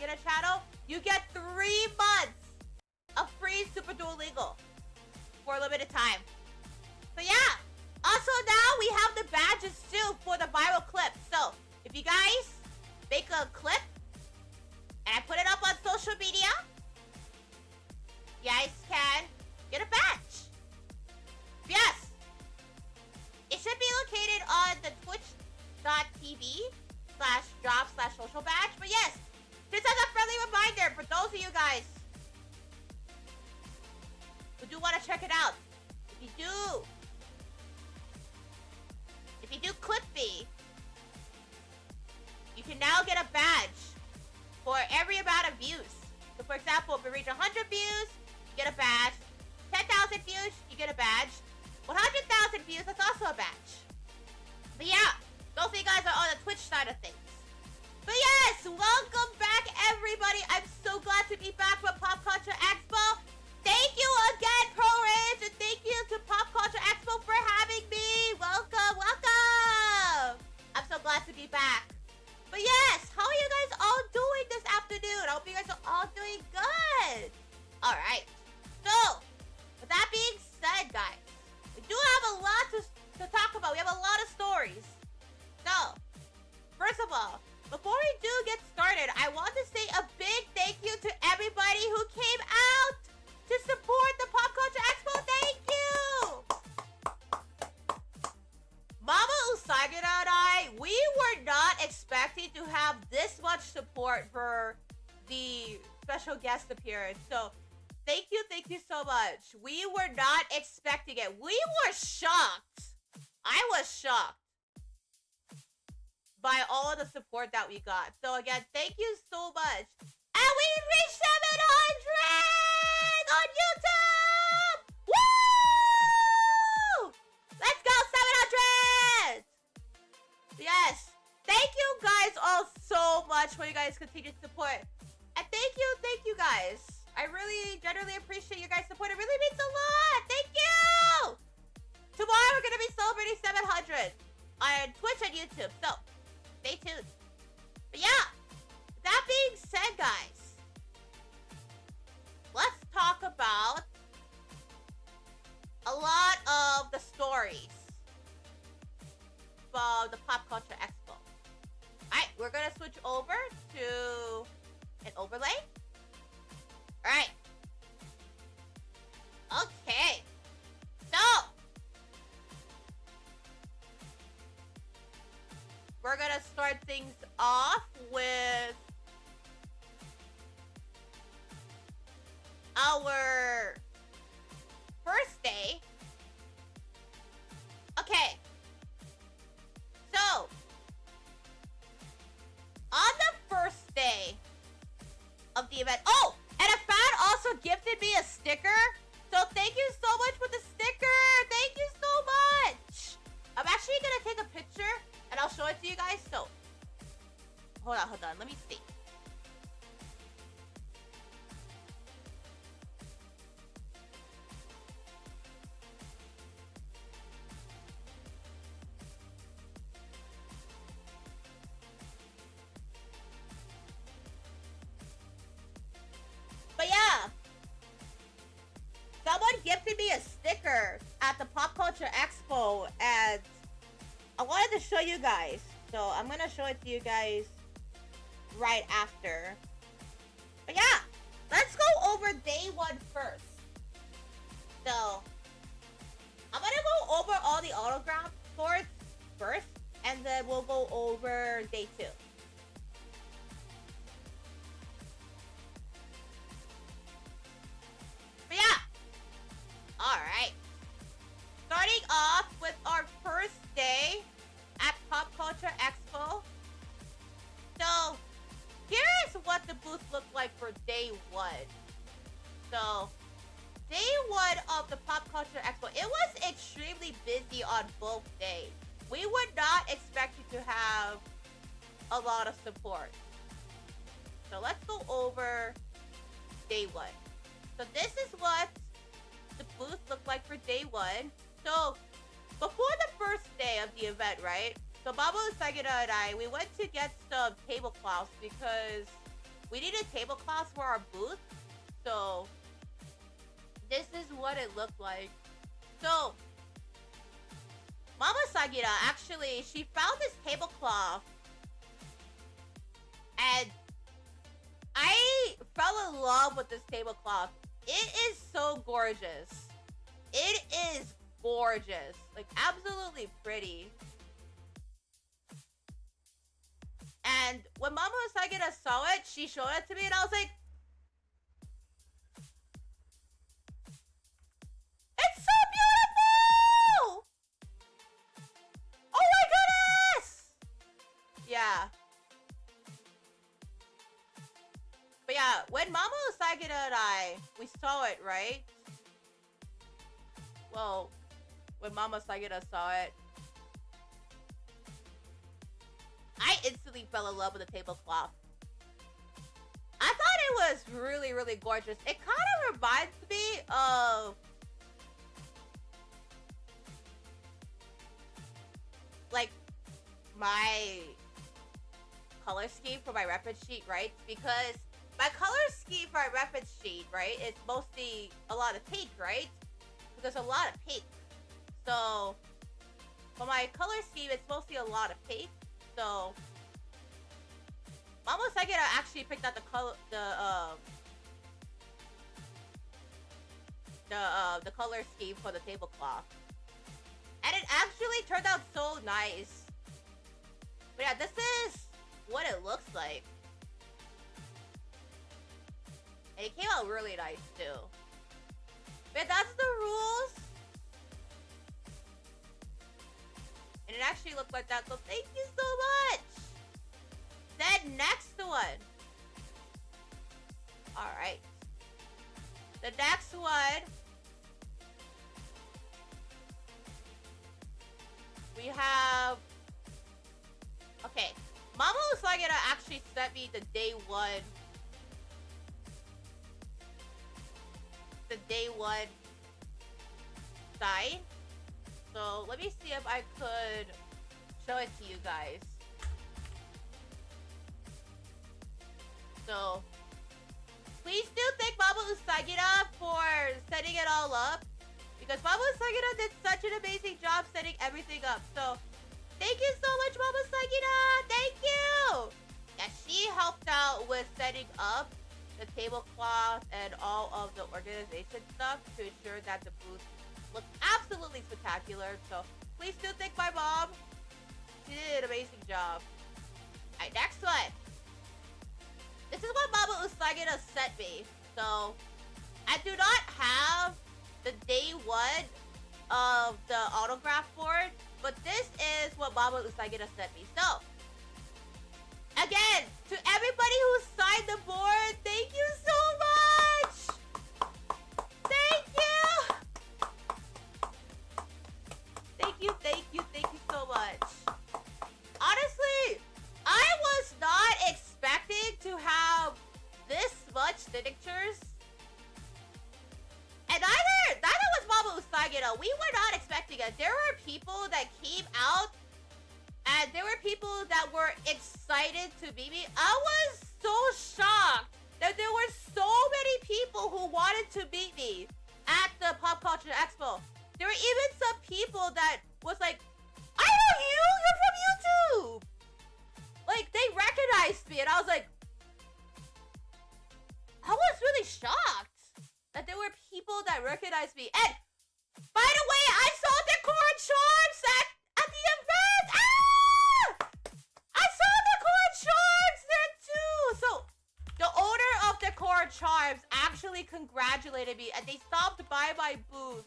Usagida channel, you get 3 months of free Super Duolingo for a limited time. So yeah. Also now we have the badges too for the viral clips. So if you guys make a clip and I put it up on social media, you guys can get a badge. Yes. It should be located on the twitch.tv/drop/social badge. But yes, just as a friendly reminder for those of you guys who do want to check it out, if you do clip me, you can now get a badge for every amount of views. So for example, if we reach 100 views, you get a badge. 10,000 views, you get a badge. 100,000 views, that's also a badge. But yeah, those of you guys are on the Twitch side of things. But yes, welcome back everybody. I'm so glad to be back from Pop Culture Expo. Thank you again, ProRage, and thank you to Pop Culture Expo for having me. Welcome, welcome. I'm so glad to be back. But yes, how are you guys all doing this afternoon? I hope you guys are all doing good. All right. So, with that being said, guys, we do have a lot to talk about. We have a lot of stories. So, first of all, before we do get started, I want to say a big thank you to everybody who came out to support the Pop Culture Expo. Thank you! Mama Usagida and I, we were not expecting to have this much support for the special guest appearance. So, thank you so much. We were not expecting it. We were shocked. I was shocked by all of the support that we got. So again, thank you so much. And we reached 700 on YouTube! Woo! Let's go, 700! Yes. Thank you guys all so much for you guys' continued support. And thank you guys. I really genuinely appreciate you guys' support. It really means a lot. Thank you! Tomorrow we're going to be celebrating 700 on Twitch and YouTube. So, stay tuned. But yeah, that being said, guys, let's talk about a lot of the stories from the Pop Culture Expo. Alright, we're going to switch over to an overlay. Alright. Okay. So, we're gonna start things off with our first day. Okay. So, on the first day of the event. Oh! And a fan also gifted me a sticker. So thank you so much for the sticker. Thank you so much. I'm actually gonna take a picture and I'll show it to you guys. So hold on. Let me see. But yeah, someone gifted me a sticker at the Pop Culture Expo, and I wanted to show you guys. So I'm gonna show it to you guys right after. But yeah, let's go over day 1 first. So I'm gonna go over all the autograph stores first, and then we'll go over day 2. But yeah, alright. Starting off with our first day at Pop Culture Expo. So, here's what the booth looked like for day 1. So, day 1 of the Pop Culture Expo, it was extremely busy on both days. We were not expecting to have a lot of support. So, let's go over day 1. So, this is what the booth looked like for day 1. So, before the first day of the event, right? So, Mama Usagida and I, we went to get some tablecloths because we needed tablecloths for our booth. So this is what it looked like. So Mama Sagita, actually, she found this tablecloth. And I fell in love with this tablecloth. It is so gorgeous. It is gorgeous. Like, absolutely pretty. And when Mama Sagita saw it, she showed it to me, and I was like, it's so beautiful! Oh my goodness! Yeah. But yeah, when Mama Sagita and we saw it, right? Well, when Mama Sagita saw it, I instantly fell in love with the tablecloth. I thought it was really, really gorgeous. It kind of reminds me of like my color scheme for my reference sheet, right? Because my color scheme for my reference sheet, right, is mostly a lot of pink, right? There's a lot of pink. So for my color scheme, it's mostly a lot of pink. So Mama Sagita actually picked out the color scheme for the tablecloth, and it actually turned out so nice. But yeah, this is what it looks like, and it came out really nice too. But that's the rules. And it actually looked like that, so thank you so much. Then next one. Alright. The next one. We have... Okay. Mama Usagita actually sent me the day one. The day one side. So let me see if I could show it to you guys. So please do thank Mama Usagita for setting it all up, because Mama Usagita did such an amazing job setting everything up. So thank you so much, Mama Usagita. Thank you. Yeah, she helped out with setting up the tablecloth and all of the organization stuff to ensure that the booth looks absolutely spectacular. So please do thank my mom. She did an amazing job. Alright, next one. This is what Mama Usagita sent me. So I do not have the day one of the autograph board, but this is what Mama Usagita sent me. So again, to everybody who signed the board, thank you so much! Thank you! Thank you so much. Honestly, I was not expecting to have this much signatures. And neither was Mama Usagita. We were not expecting it. There were people that came out, and there were people that were excited to meet me. I was so shocked that there were so many people who wanted to meet me at the Pop Culture Expo. There were even some people that was like, I know you! You're from YouTube! Like, they recognized me, and I was like, I was really shocked that there were people that recognized me. And, by the way, I saw Decor Charms at the event! Ah! I saw Decor Charms there too! So, the owner of Decor Charms actually congratulated me, and they stopped by my booth.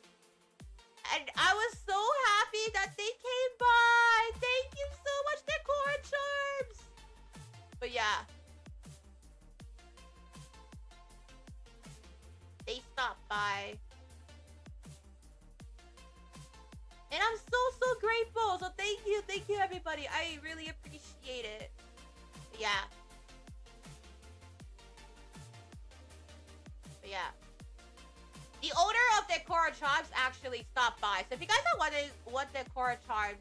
And I was so happy that they came by. Thank you so much, Decor Charms. But yeah. They stopped by. And I'm so grateful. So thank you everybody. I really appreciate it. But yeah. But yeah. The owner of Decor Charms actually stopped by. So if you guys are wondering what Decor Charms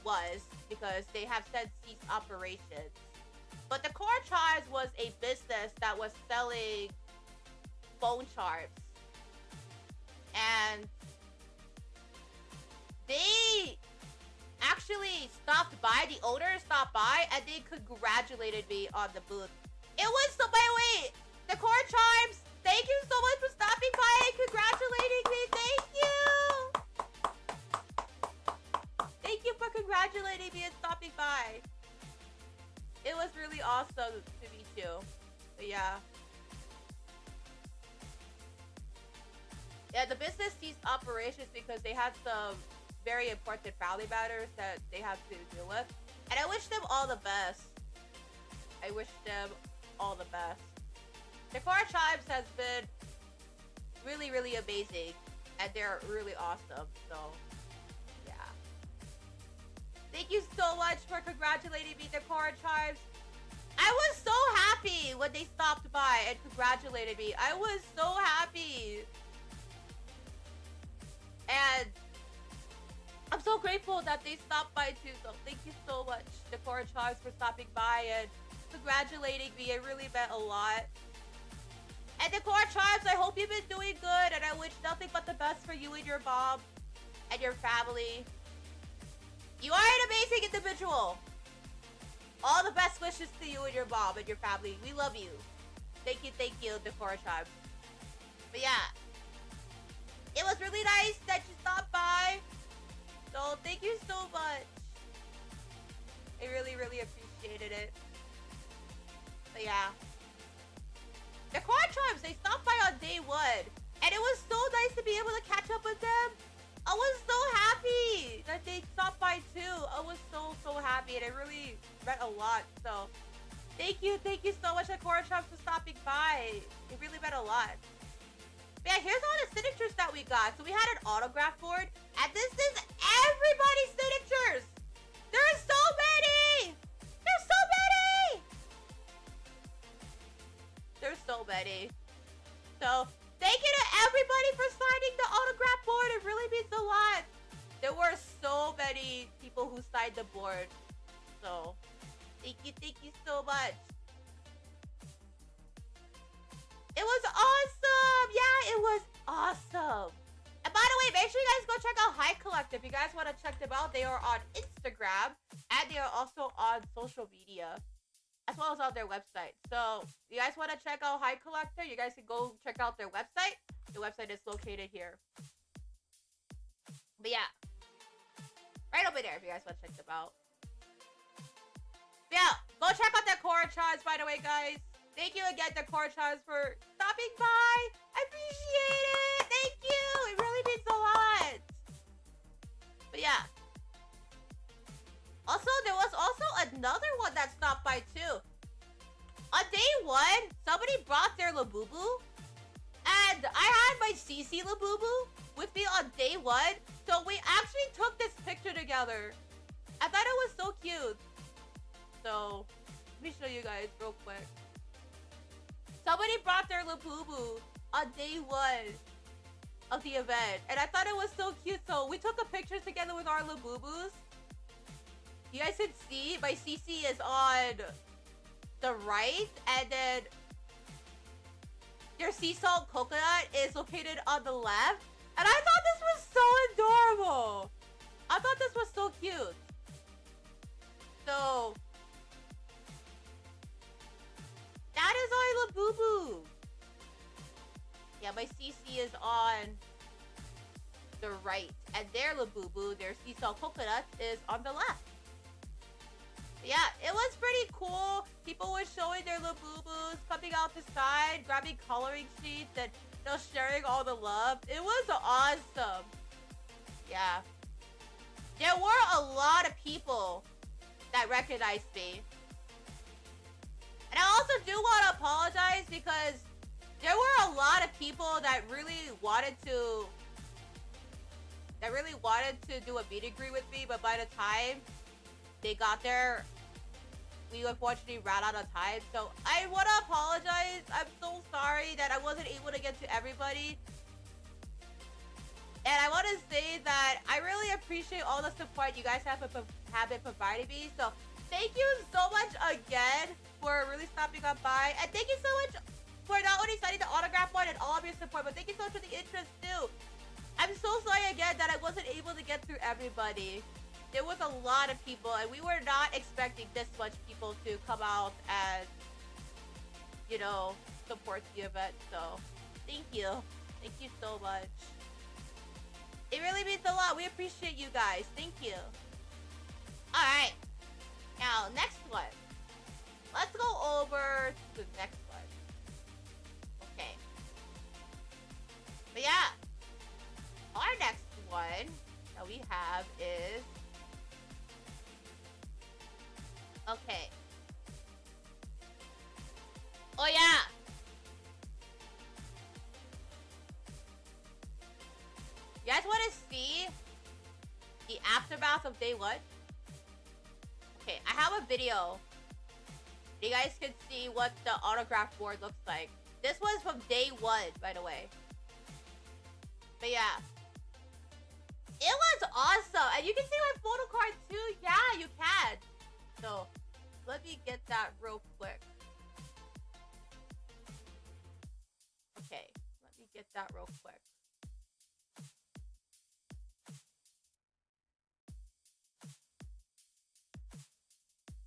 was, because they have said cease operations, But the Core Charms was a business that was selling phone charms. And they actually stopped by, the owner stopped by, and they congratulated me on the booth. It was so, by the way, the Core Charms, thank you so much for stopping by and congratulating me. Thank you. Thank you for congratulating me and stopping by. It was really awesome to meet you. But yeah. Yeah, the business ceased operations because they had some very important family matters that they have to deal with. And I wish them all the best. I wish them all the best. The Core Chimes has been really, really amazing. And they're really awesome. So, yeah. Thank you so much for congratulating me, the Core Chimes. I was so happy when they stopped by and congratulated me. I was so happy. And I'm so grateful that they stopped by too. So thank you so much, the Core Chimes, for stopping by and congratulating me. It really meant a lot. And the Core Chimes, I hope you've been doing good, and I wish nothing but the best for you and your mom and your family. You are an amazing individual. All the best wishes to you and your mom and your family. We love you. Thank you, the Core Chimes. But yeah, it was really nice that you stopped by. So thank you so much. I really, really appreciated it. But yeah. The Core Chimes, they stopped by on day 1. And it was so nice to be able to catch up with them. I was so happy that they stopped by too. I was so, so happy. And it really meant a lot. So thank you so much, the Core Chimes, for stopping by. It really meant a lot. But yeah, here's all the signatures that we got. So we had an autograph board. And this is everybody's signatures. There's so many. There's so many. There's so many. So thank you to everybody for signing the autograph board. It really means a lot. There were so many people who signed the board. So thank you so much. It was awesome. Yeah, it was awesome. And by the way, make sure you guys go check out HICollectors. If you guys want to check them out, they are on Instagram. And they are also on social media, as well as on their website. So, you guys want to check out HICollectors, you guys can go check out their website. The website is located here. But yeah, right over there if you guys want to check them out. But yeah, go check out their Core Chimes, by the way, guys. Thank you again, the Core Chimes, for stopping by. I appreciate it. Thank you. It really means a lot. But yeah. Also, there was also another one that stopped by too. On day 1, somebody brought their Labubu. And I had my CC Labubu with me on day 1. So we actually took this picture together. I thought it was so cute. So, let me show you guys real quick. Somebody brought their Labubu on day 1 of the event. And I thought it was so cute. So we took a picture together with our Labubus. You guys can see my CC is on the right, and then their sea salt coconut is located on the left. And I thought this was so adorable. I thought this was so cute. So that is our Labubu. Yeah, my CC is on the right, and their Labubu, their sea salt coconut, is on the left. Yeah, it was pretty cool. People were showing their Labubus, coming out the side, grabbing coloring sheets, and sharing all the love. It was awesome. Yeah. There were a lot of people that recognized me. And I also do want to apologize because there were a lot of people that really wanted to do a meet and greet with me, but by the time they got there, we unfortunately ran out of time. So I want to apologize. I'm so sorry that I wasn't able to get to everybody. And I want to say that I really appreciate all the support you guys have been providing me. So thank you so much again for really stopping on by. And thank you so much for not only signing the autograph one and all of your support, but thank you so much for the interest too. I'm so sorry again that I wasn't able to get through everybody. There was a lot of people, and we were not expecting this much people to come out and, you know, support the event. So, thank you. Thank you so much. It really means a lot. We appreciate you guys. Thank you. Alright. Now, next one. Let's go over to the next one. Okay. But yeah. Our next one that we have is... Okay. Oh yeah! You guys want to see the aftermath of day one? Okay, I have a video. You guys can see what the autograph board looks like. This was from day one, by the way. But yeah. It was awesome. And you can see my photo card too. Yeah, you can. So, let me get that real quick. Okay, let me get that real quick.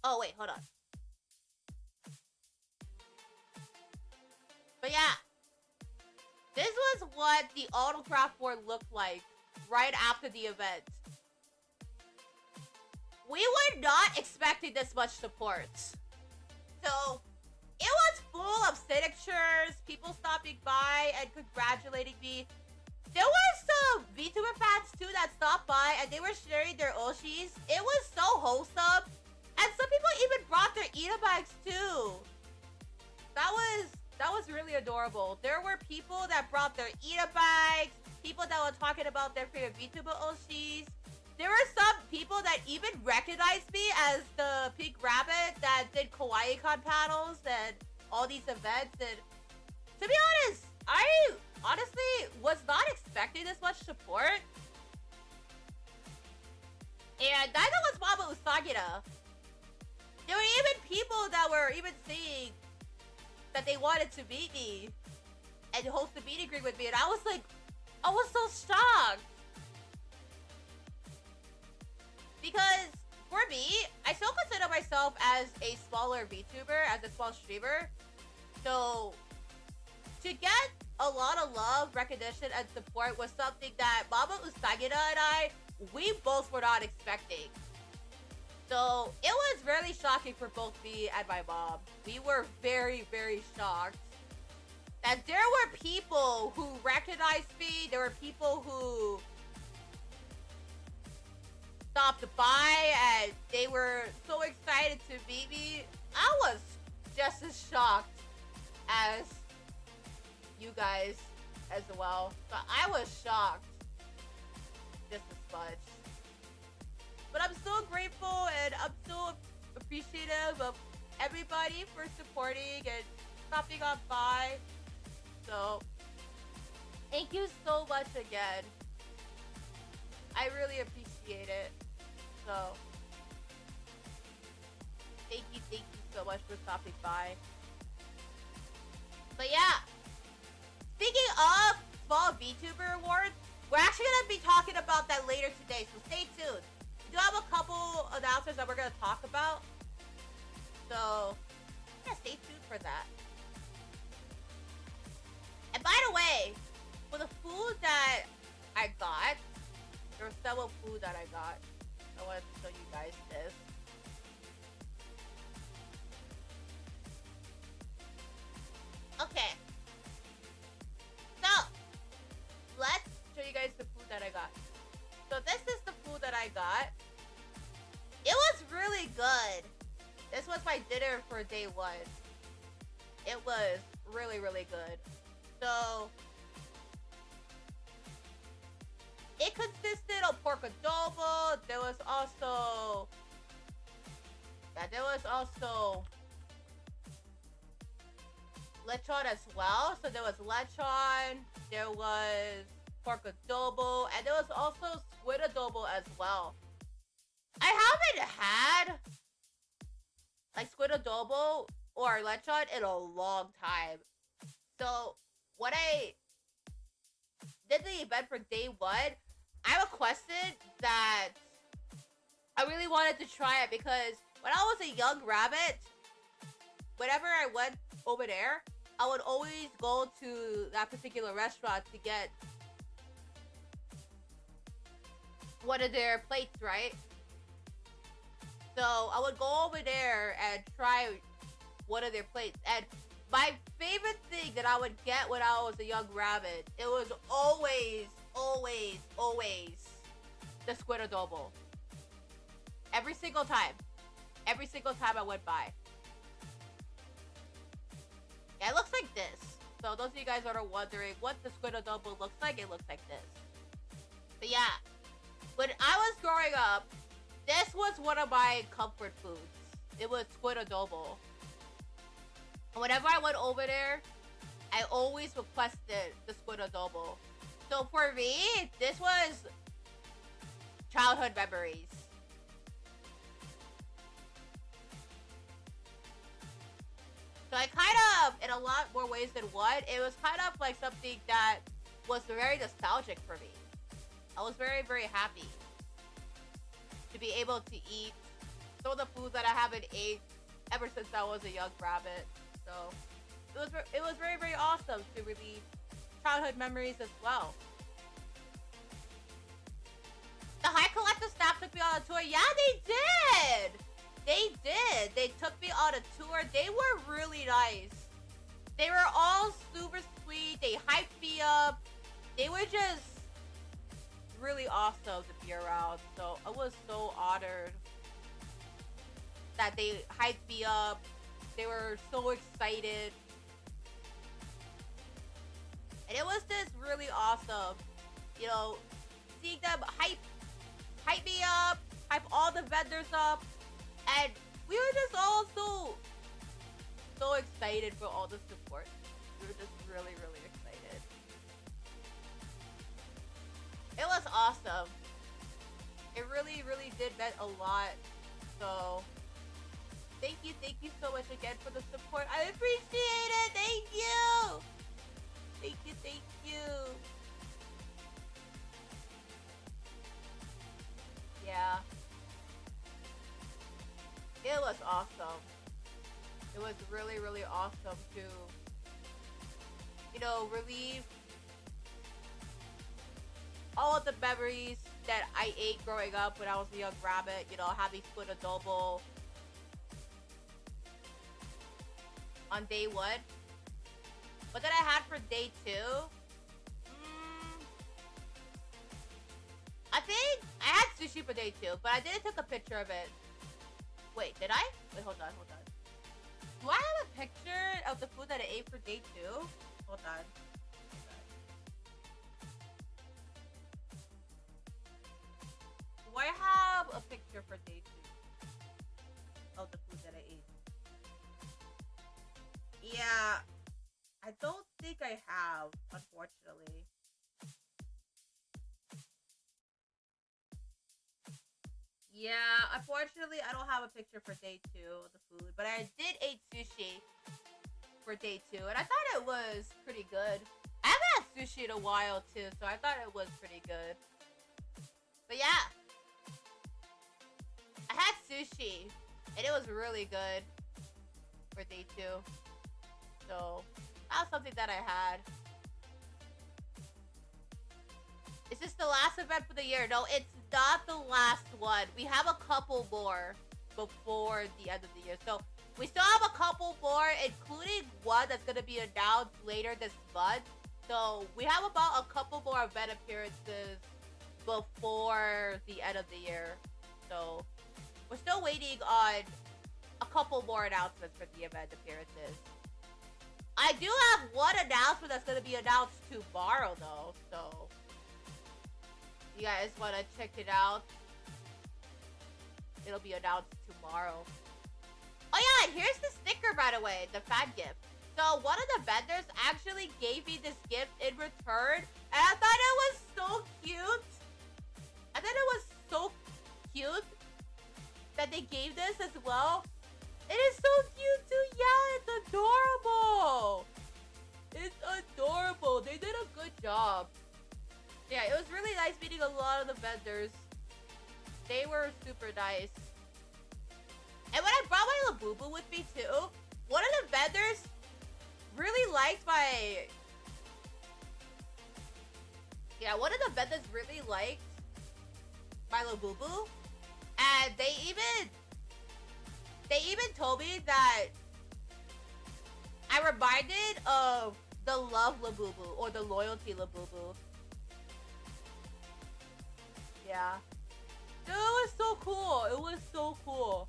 Oh, wait, hold on. But yeah. This was what the autograph board looked like right after the event. We were not expecting this much support. So, it was full of signatures, people stopping by and congratulating me. There were some VTuber fans too that stopped by and they were sharing their Oshis. It was so wholesome. And some people even brought their Ida bags too. That was really adorable. There were people that brought their Ida bags, people that were talking about their favorite VTuber Oshis. There were some people that even recognized me as the pink rabbit that did KawaiiCon panels and all these events. And to be honest, I honestly was not expecting this much support. And neither was Mama Usagida. There were even people that were even saying that they wanted to meet me and host a meet and greet with me. And I was so shocked. Because for me, I still consider myself as a smaller VTuber, as a small streamer. So to get a lot of love, recognition, and support was something that Mama Usagida and we both were not expecting. So it was really shocking for both me and my mom. We were very, very shocked that there were people who recognized me. There were people who stopped by and they were so excited to meet me. I was just as shocked as you guys as well. But I was shocked just as much. But I'm so grateful and I'm so appreciative of everybody for supporting and stopping on by. So, thank you so much again. I really appreciate it. So, thank you so much for stopping by. But yeah, speaking of Small VTuber Awards, we're actually going to be talking about that later today, so stay tuned. We do have a couple announcements that we're going to talk about. So, yeah, stay tuned for that. And by the way, for the food that I got, there were several food that I got. I wanted to show you guys this. Okay. So, let's show you guys the food that I got. So this is the food that I got. It was really good. This was my dinner for day one. It was really, really good. So, it consisted of pork adobo. There was also lechon as well. So there was lechon, there was pork adobo, and there was also squid adobo as well. I haven't had like Squid Adobo or lechon in a long time. So when I did the event for day one, I requested that I really wanted to try it because when I was a young rabbit, whenever I went over there, I would always go to that particular restaurant to get one of their plates, right? So I would go over there and try one of their plates. And my favorite thing that I would get when I was a young rabbit, it was always the squid adobo. Every single time I went by. Yeah, it looks like this. So those of you guys that are wondering what the squid adobo looks like, it looks like this. But yeah, when I was growing up, this was one of my comfort foods. It was squid adobo. Whenever I went over there, I always requested the squid adobo. So for me, this was childhood memories. So I kind of, in a lot more ways than one, it was kind of like something that was very nostalgic for me. I was very, very happy to be able to eat some of the foods that I haven't ate ever since I was a young rabbit. So it was very, very awesome to relive childhood memories as well. The HICollectors staff took me on a tour. Yeah, they did. They did. They took me on a tour. They were really nice. They were all super sweet. They hyped me up. They were just really awesome to be around. So I was so honored that they hyped me up. They were so excited. And it was just really awesome. You know, seeing them hype me up, hype all the vendors up. And we were just all so excited for all the support. We were just really, really excited. It was awesome. It really, really did mean a lot. So thank you so much again for the support. I appreciate it. Thank you. Thank you. Yeah. It was awesome. It was really, really awesome to, you know, relive all of the memories that I ate growing up when I was a young rabbit. You know, having squid adobo on day one. What did I have for day two? I think I had sushi for day two, but I didn't take a picture of it. Wait, did I? Wait, hold on. Do I have a picture of the food that I ate for day two? Hold on. Do I have a picture for day two of the food that I ate? Yeah, I don't think I have, unfortunately. Yeah, unfortunately, I don't have a picture for day two of the food, but I did eat sushi for day two, and I thought it was pretty good. I haven't had sushi in a while, too, so I thought it was pretty good. But yeah, I had sushi, and it was really good for day two. So, that was something that I had. Is this the last event for the year? No, it's not the last one. We have a couple more before the end of the year. So we still have a couple more, including one that's going to be announced later this month. So we have about a couple more event appearances before the end of the year. So we're still waiting on a couple more announcements for the event appearances. I do have one announcement that's going to be announced tomorrow, though. So you guys want to check it out? It'll be announced tomorrow. Oh yeah, and here's the sticker, by the way, the fan gift. So one of the vendors actually gave me this gift in return, and I thought it was so cute. I thought it was so cute that they gave this as well. It is so cute too. Yeah, it's adorable. It's adorable. They did a good job. Yeah, it was really nice meeting a lot of the vendors. They were super nice. And when I brought my Labubu with me too, one of the vendors really liked my... Yeah, one of the vendors really liked my Labubu. And they even told me that I reminded of the love Labubu or the loyalty Labubu. Yeah. Dude, it was so cool. It was so cool.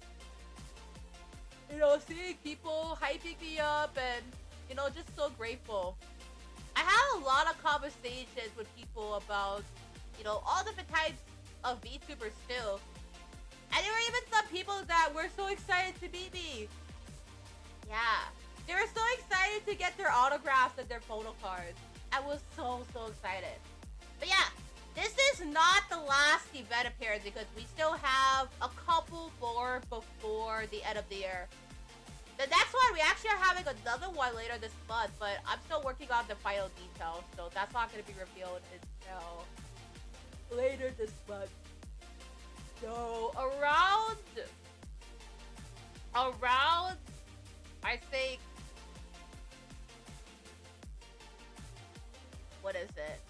You know, seeing people hyping me up and, you know, just so grateful. I had a lot of conversations with people about, you know, all different types of VTubers too. And there were even some people that were so excited to meet me. Yeah. They were so excited to get their autographs and their photo cards. I was so excited. But yeah, this is not the last event appearance because we still have a couple more before the end of the year. The next one, we actually are having another one later this month, but I'm still working on the final details, so that's not going to be revealed until later this month. So around, I think, what is it?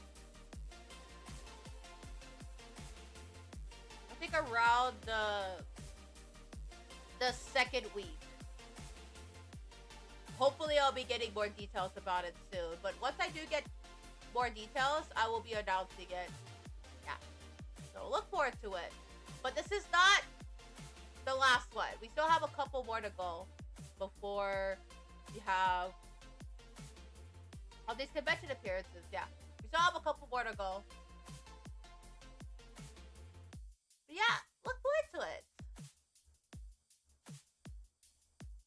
I think around the second week. Hopefully I'll be getting more details about it soon. But once I do get more details, I will be announcing it. Yeah. So look forward to it. But this is not the last one. We still have a couple more to go before we have all these convention appearances. Yeah. We still have a couple more to go. But yeah, look forward to it.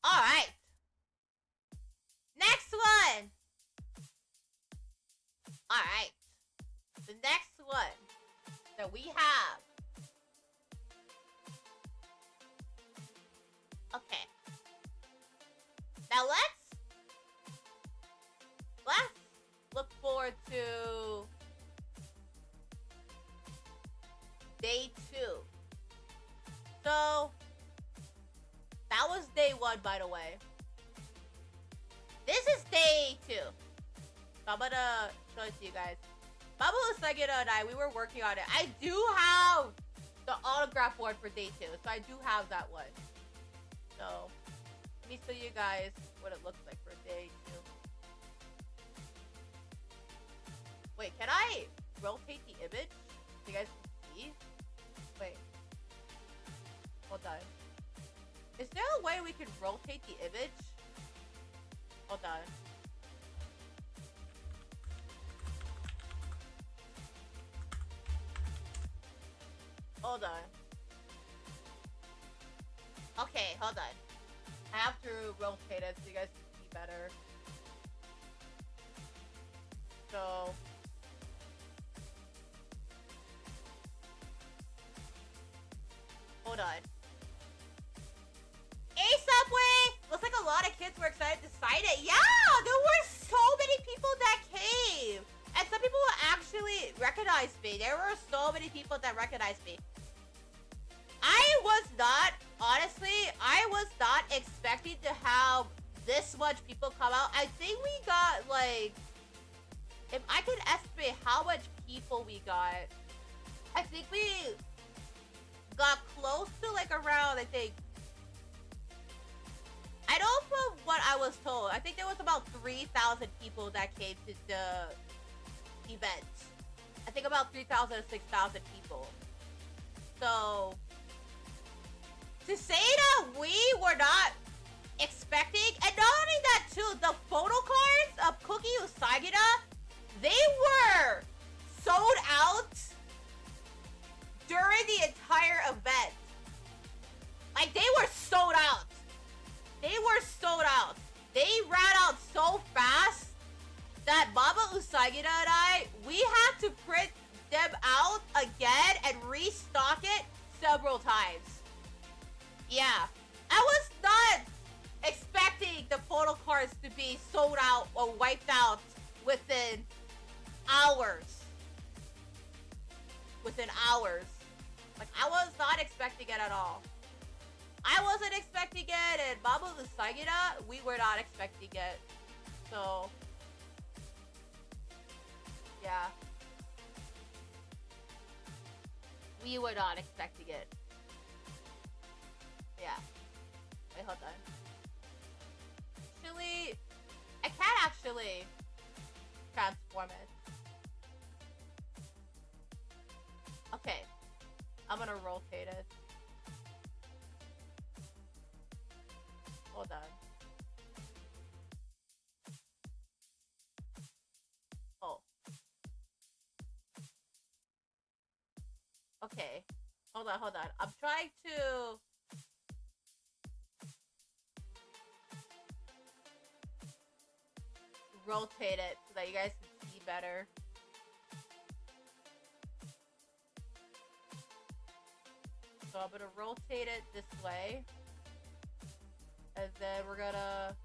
Alright. Next one! Alright. The next one that we have. Okay. Now let's look forward to day 2. So that was day 1, by the way. This is day 2. So I'm gonna show it to you guys. Baba Usagida and I, we were working on it. I do have the autograph board for day 2. So I do have that one. So let me show you guys what it looks like for day 2. Wait, can I rotate the image so you guys can see? Wait. Hold on. Is there a way we can rotate the image? Hold on. Hold on. Okay, hold on. I have to rotate it so you guys can see better. So... hold on. Hey, Subway! Looks like a lot of kids were excited to sign it. Yeah! There were so many people that came! And some people actually recognized me. There were so many people that recognized me. Honestly, I was not expecting to have this much people come out. I think we got, like... if I can estimate how much people we got, I think we got close to, like, around, I think... I know from what I was told, I think there was about 3,000 people that came to the event. I think about 3,000 to 6,000 people. So, to say that we were not expecting, and not only that too, the photo cards of Cooky Usagida, they were sold out during the entire event. Like, they were sold out. They were sold out. They ran out so fast that Baba Usagida and I, we had to print them out again and restock it several times. Yeah. I was not photo cards to be sold out or wiped out within hours. Within hours. Like, I was not expecting it at all. I wasn't expecting it, and Pop Culture Expo, we were not expecting it. So, yeah. We were not expecting it. Yeah. Wait, hold on. Actually, I can't actually transform it. Okay. I'm gonna rotate it. Hold on. Oh. Okay. Hold on, hold on. I'm trying to... rotate it so that you guys can see better. So I'm gonna rotate it this way. And then we're gonna...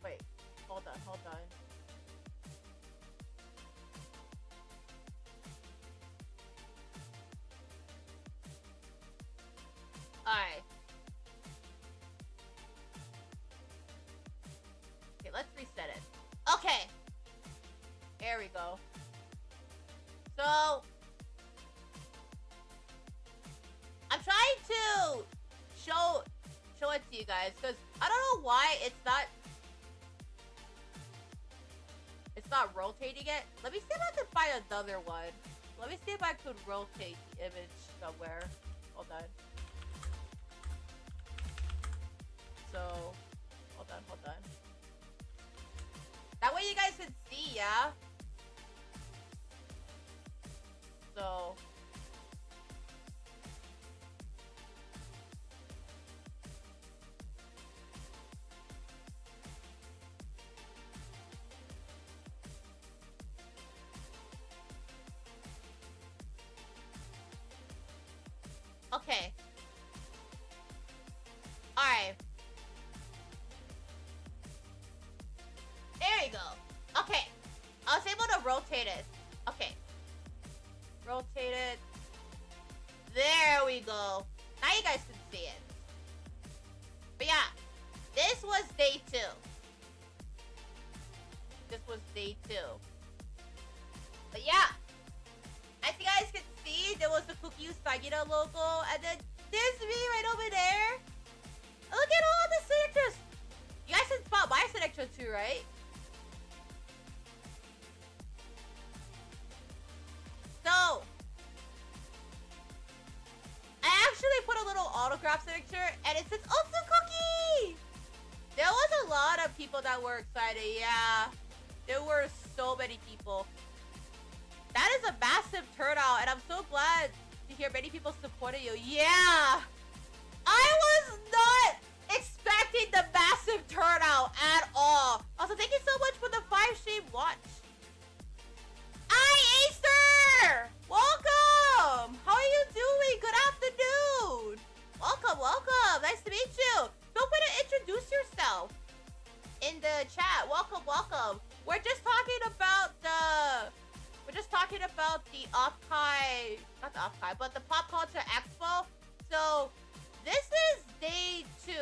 wait, hold on, hold on. Alright. Okay, let's reset it. Okay. There we go. So, I'm trying to show it to you guys because I don't know why it's not rotating it. Let me see if I can find another one. Let me see if I could rotate the image somewhere. Hold on. So, hold on. That way you guys can see, yeah? So... okay. Alright. There you go. Okay. I was able to rotate it. Okay. Rotate it. There we go. Now you guys can see it. But yeah. This was day 2. This was day 2. But yeah. As you guys can see, there was the Cooky Usagida logo. And then there's me right over there. Look at all the signatures. You guys can spot my signature too, right? So, I actually put a little autograph signature and it says Otsucooky! There was a lot of people that were excited, yeah. There were so many people. That is a massive turnout and I'm so glad to hear many people supported you. Yeah! I was not expecting the massive turnout at all. Also, thank you so much for the 5-stream watch. Hi, Acer! Welcome! How are you doing? Good afternoon! Welcome, welcome! Nice to meet you! Feel free to introduce yourself in the chat. Welcome, welcome. We're just talking about the... OFCI... Not the OFCI, but the Pop Culture Expo. So, this is day 2.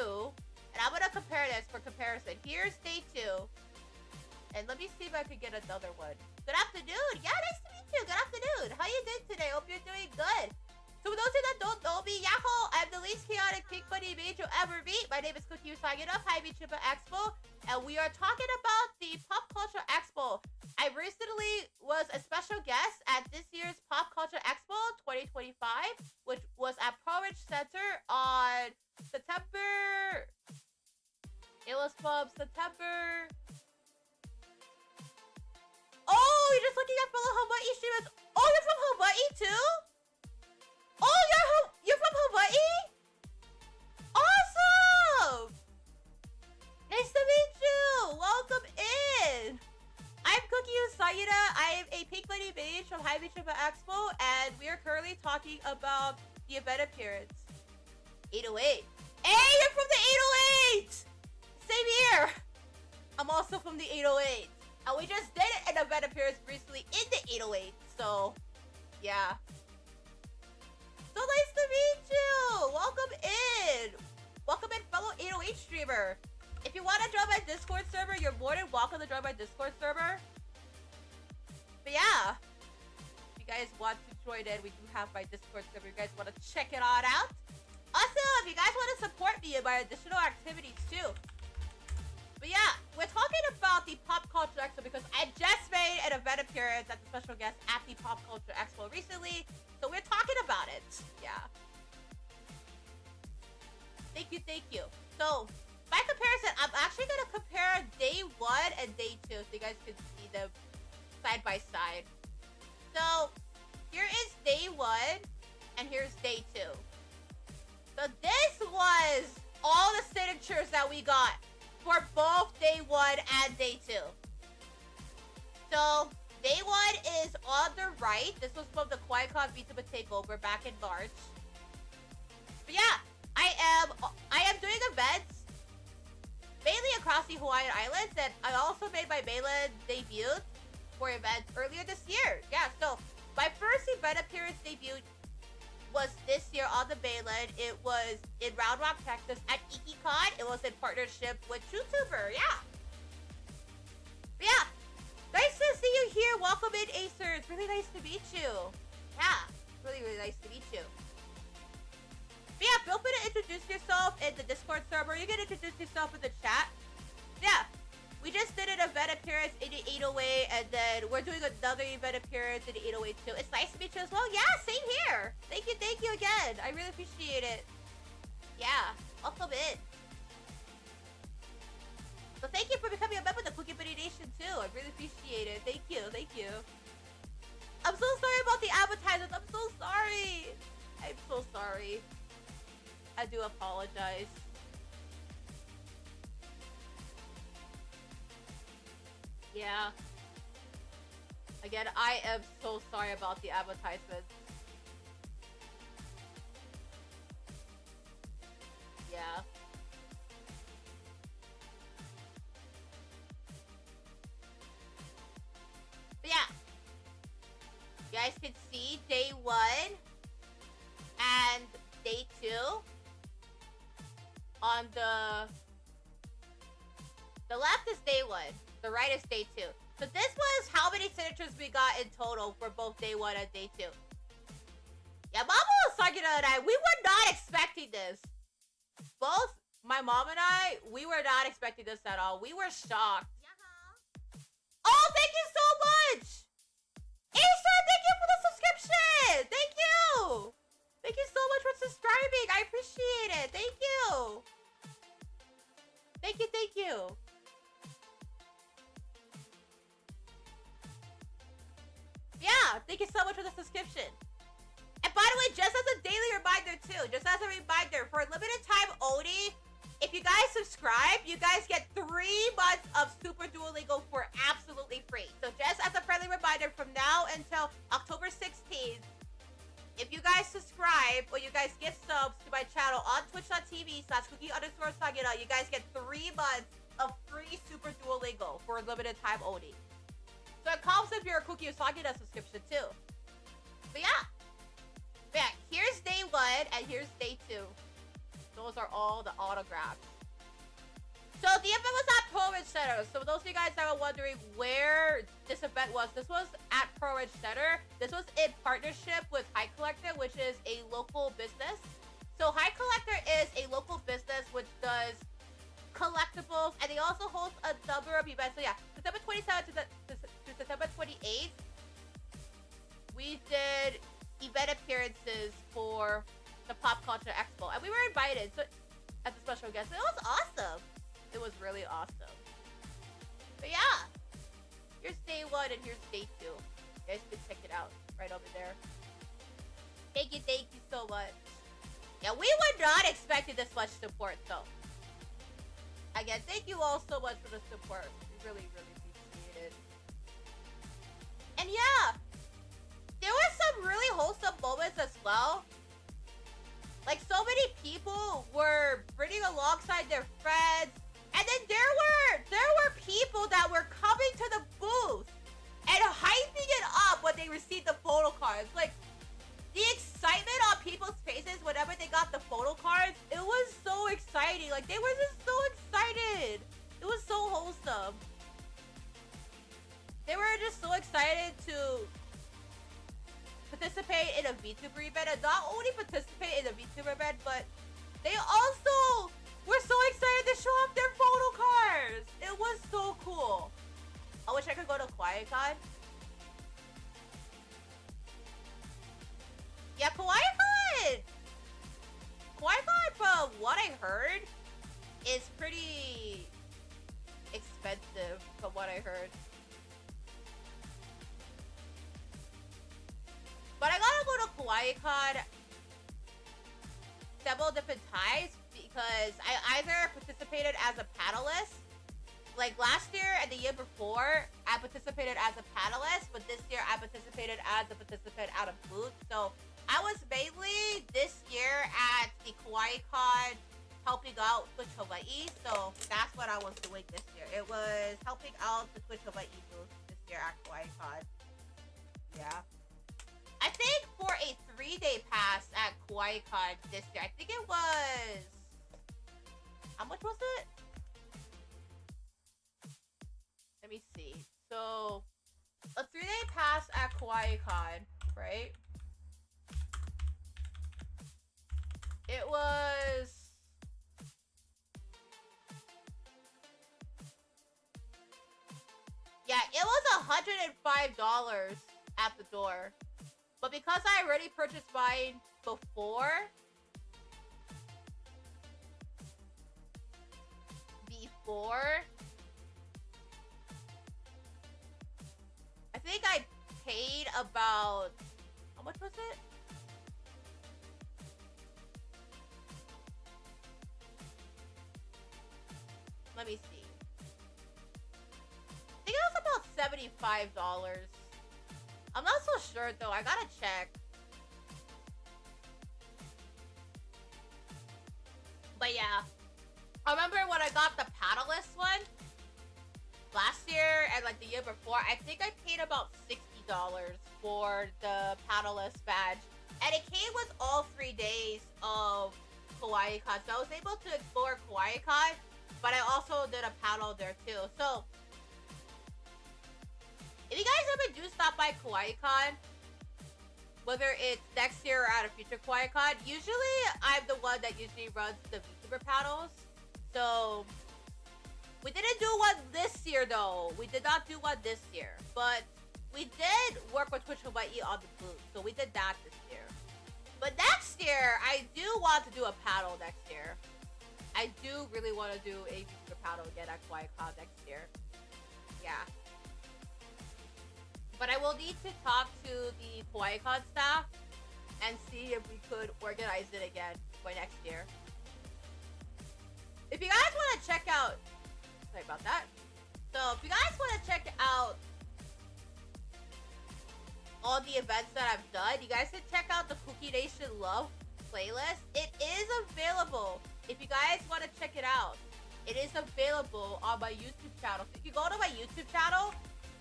And I'm gonna compare this for comparison. Here's day 2. And let me see if I can get another one. Good afternoon. Yeah, nice to meet you. Good afternoon. How you doing today? Hope you're doing good. So for those of you that don't know me, Yahoo, I'm the least chaotic pink bunny mage you'll ever meet. My name is Cooky Usagida, Hi VTuber Expo. And we are talking about the Pop Culture Expo. I recently was a special guest at this year's Pop Culture Expo 2025, which was at Pro-Ridge Center on September... It was from September... Oh, you're just looking at fellow Hawaii streamers. Oh, you're from Hawaii too? Oh, you're from Hawaii? Awesome! Nice to meet you. Welcome in. I'm Cooky Usagida. I am a pink bunny mage from Hi VTuber Expo, and we are currently talking about the event appearance. 808. Hey, you're from the 808! Same here! I'm also from the 808. And we just did an event appearance recently in the 808, so yeah. So nice to meet you! Welcome in! Welcome in, fellow 808 streamer. If you want to join my Discord server, you're more than welcome to join my Discord server. But yeah, if you guys want to join in, we do have my Discord server. You guys want to check it all out? Also, if you guys want to support me in my additional activities too. But yeah, we're talking about the Pop Culture Expo because I just made an event appearance as a special guest at the Pop Culture Expo recently. So we're talking about it. Yeah. Thank you, thank you. So, by comparison, I'm actually going to compare day 1 and day 2 so you guys can see them side by side. So, here is day 1 and here's day 2. So this was all the signatures that we got for both day 1 and day 2. So, day 1 is on the right. This was from the QuietCon VTuber Takeover back in March. But yeah, I am doing events mainly across the Hawaiian Islands, and I also made my mainland debut for events earlier this year. Yeah, so my first event appearance debut was this year on the mainland. It was in Round Rock, Texas at HICOLlectors. It was in partnership with VTuber, yeah. But yeah, nice to see you here. Welcome in, Acer. It's really nice to meet you. Yeah, really, really nice to meet you. But yeah, feel free to introduce yourself in the Discord server. You can introduce yourself in the chat. Yeah, we just did an event appearance in the 808, and then we're doing another event appearance in the 808 too. It's nice to meet you as well. Yeah, same here. Thank you again. I really appreciate it. Yeah, welcome in. So thank you for becoming a member of the Cooky Nation too. I really appreciate it. Thank you. I'm so sorry about the advertisements. I'm so sorry. I'm so sorry. I do apologize. Yeah. Again, I am so sorry about the advertisements. Yeah. But yeah. You guys can see day 1 and day 2 on the left is day 1. The right is day 2. So this was how many signatures we got in total for both day 1 and day 2. Yeah, Mama Usagida and I, we were not expecting this. Both my mom and I, we were not expecting this at all. We were shocked. Oh, thank you so much! Acer, thank you for the subscription! Thank you! Thank you so much for subscribing. I appreciate it. Thank you. Thank you. Yeah, thank you so much for the subscription. And by the way, just as a daily reminder too, for a limited time only, if you guys subscribe, you guys get 3 months of Super Duolingo for absolutely free. So just as a friendly reminder, from now until October 16th, if you guys subscribe or you guys get subs to my channel on twitch.tv/Cooky_Usagida, you guys get 3 months of free Super Duolingo for a limited time only. So it comes with your Cooky Usagida subscription too. But yeah, here's day 1 and here's day 2. Those are all the autographs. So the event was at Pro Ridge Center. So those of you guys that were wondering where this event was, this was at Pro Ridge Center. This was in partnership with HICollectors, which is a local business. So HICollectors is a local business which does collectibles, and they also host a number of events. So yeah, September 27th to September 28th, we did event appearances for the Pop Culture Expo, and we were invited as a special guest. So it was awesome. It was really awesome. But yeah, here's day 1 and here's day 2. You guys can check it out right over there. Thank you so much. Yeah, we were not expecting this much support though. Again, thank you all so much for the support. We really, really appreciate it. And yeah, some really wholesome moments as well. Like, so many people were bringing alongside their friends. And then there were people that were coming to the booth and hyping it up when they received the photo cards. Like, the excitement on people's faces whenever they got the photo cards, it was so exciting. Like, they were just so excited. It was so wholesome. They were just so excited to participate in a VTuber event, and not only participate in a VTuber event, but they also were so excited to show off their photo cards. It was so cool. I wish I could go to QuietCon. Yeah, QuietCon, from what I heard, is pretty expensive from what I heard. But I gotta go to QuietCon several different times because I either participated as a panelist, like last year and the year before, I participated as a panelist, but this year I participated as a participant out of booth. So I was mainly this year at the QuietCon helping out Twitch Hawaii. So that's what I was doing this year. It was helping out the Twitch Hawaii booth this year at QuietCon. Yeah. I think for a 3-day pass at QuietCon this year, I think it was... How much was it? Let me see. So, a 3-day pass at QuietCon, right? It was... Yeah, it was $105 at the door. But because I already purchased mine before, I think I paid about, how much was it? Let me see. I think it was about $75. I'm not so sure though. I gotta check. But yeah, I remember when I got the panelist one last year and like the year before, I think I paid about $60 for the panelist badge, and it came with all 3 days of QuietCon. So I was able to explore QuietCon, but I also did a panel there too. So if you guys ever do stop by QuietCon, whether it's next year or at a future QuietCon, usually I'm the one that usually runs the VTuber panels. So we didn't do one this year though. We did not do one this year, but we did work with Twitch Hawaii on the booth. So we did that this year. But next year, I do want to do a panel next year. I do really want to do a VTuber panel again at QuietCon next year. Yeah. But I will need to talk to the QuietCon staff and see if we could organize it again for next year. If you guys want to check out... Sorry about that. So, if you guys want to check out all the events that I've done, you guys can check out the Cookie Nation Love playlist. It is available. If you guys want to check it out, it is available on my YouTube channel. So if you go to my YouTube channel,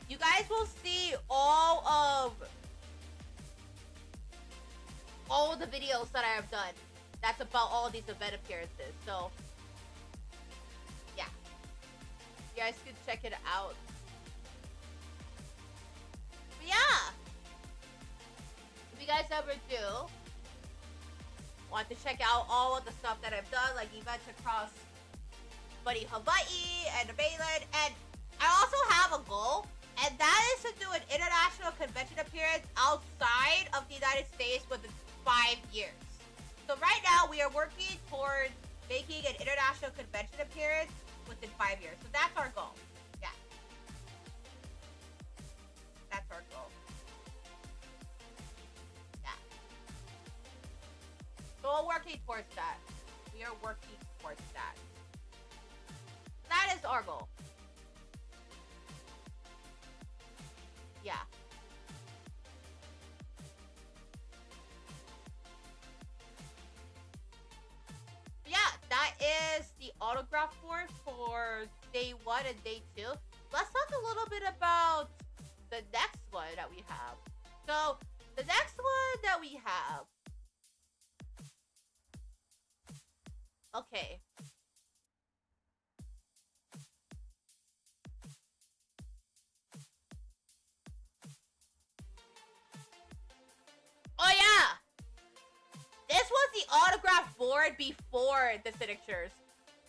you guys will see all the videos that I have done. That's about all these event appearances. So, yeah. You guys can check it out. But yeah. If you guys ever do want to check out all of the stuff that I've done, like events across Buddy Hawaii and the mainland, and I also have a goal, and that is to do an international convention appearance outside of the United States within 5 years. So right now, we are working towards making an international convention appearance within 5 years. So that's our goal. Yeah. That's our goal. Yeah. So we're working towards that. We are working towards that. That is our goal. Yeah. is the autograph board for day 1 and day 2. Let's talk a little bit about the next one that we have. So, the next one that we have. Okay. Oh yeah! This was the autograph board before the signatures.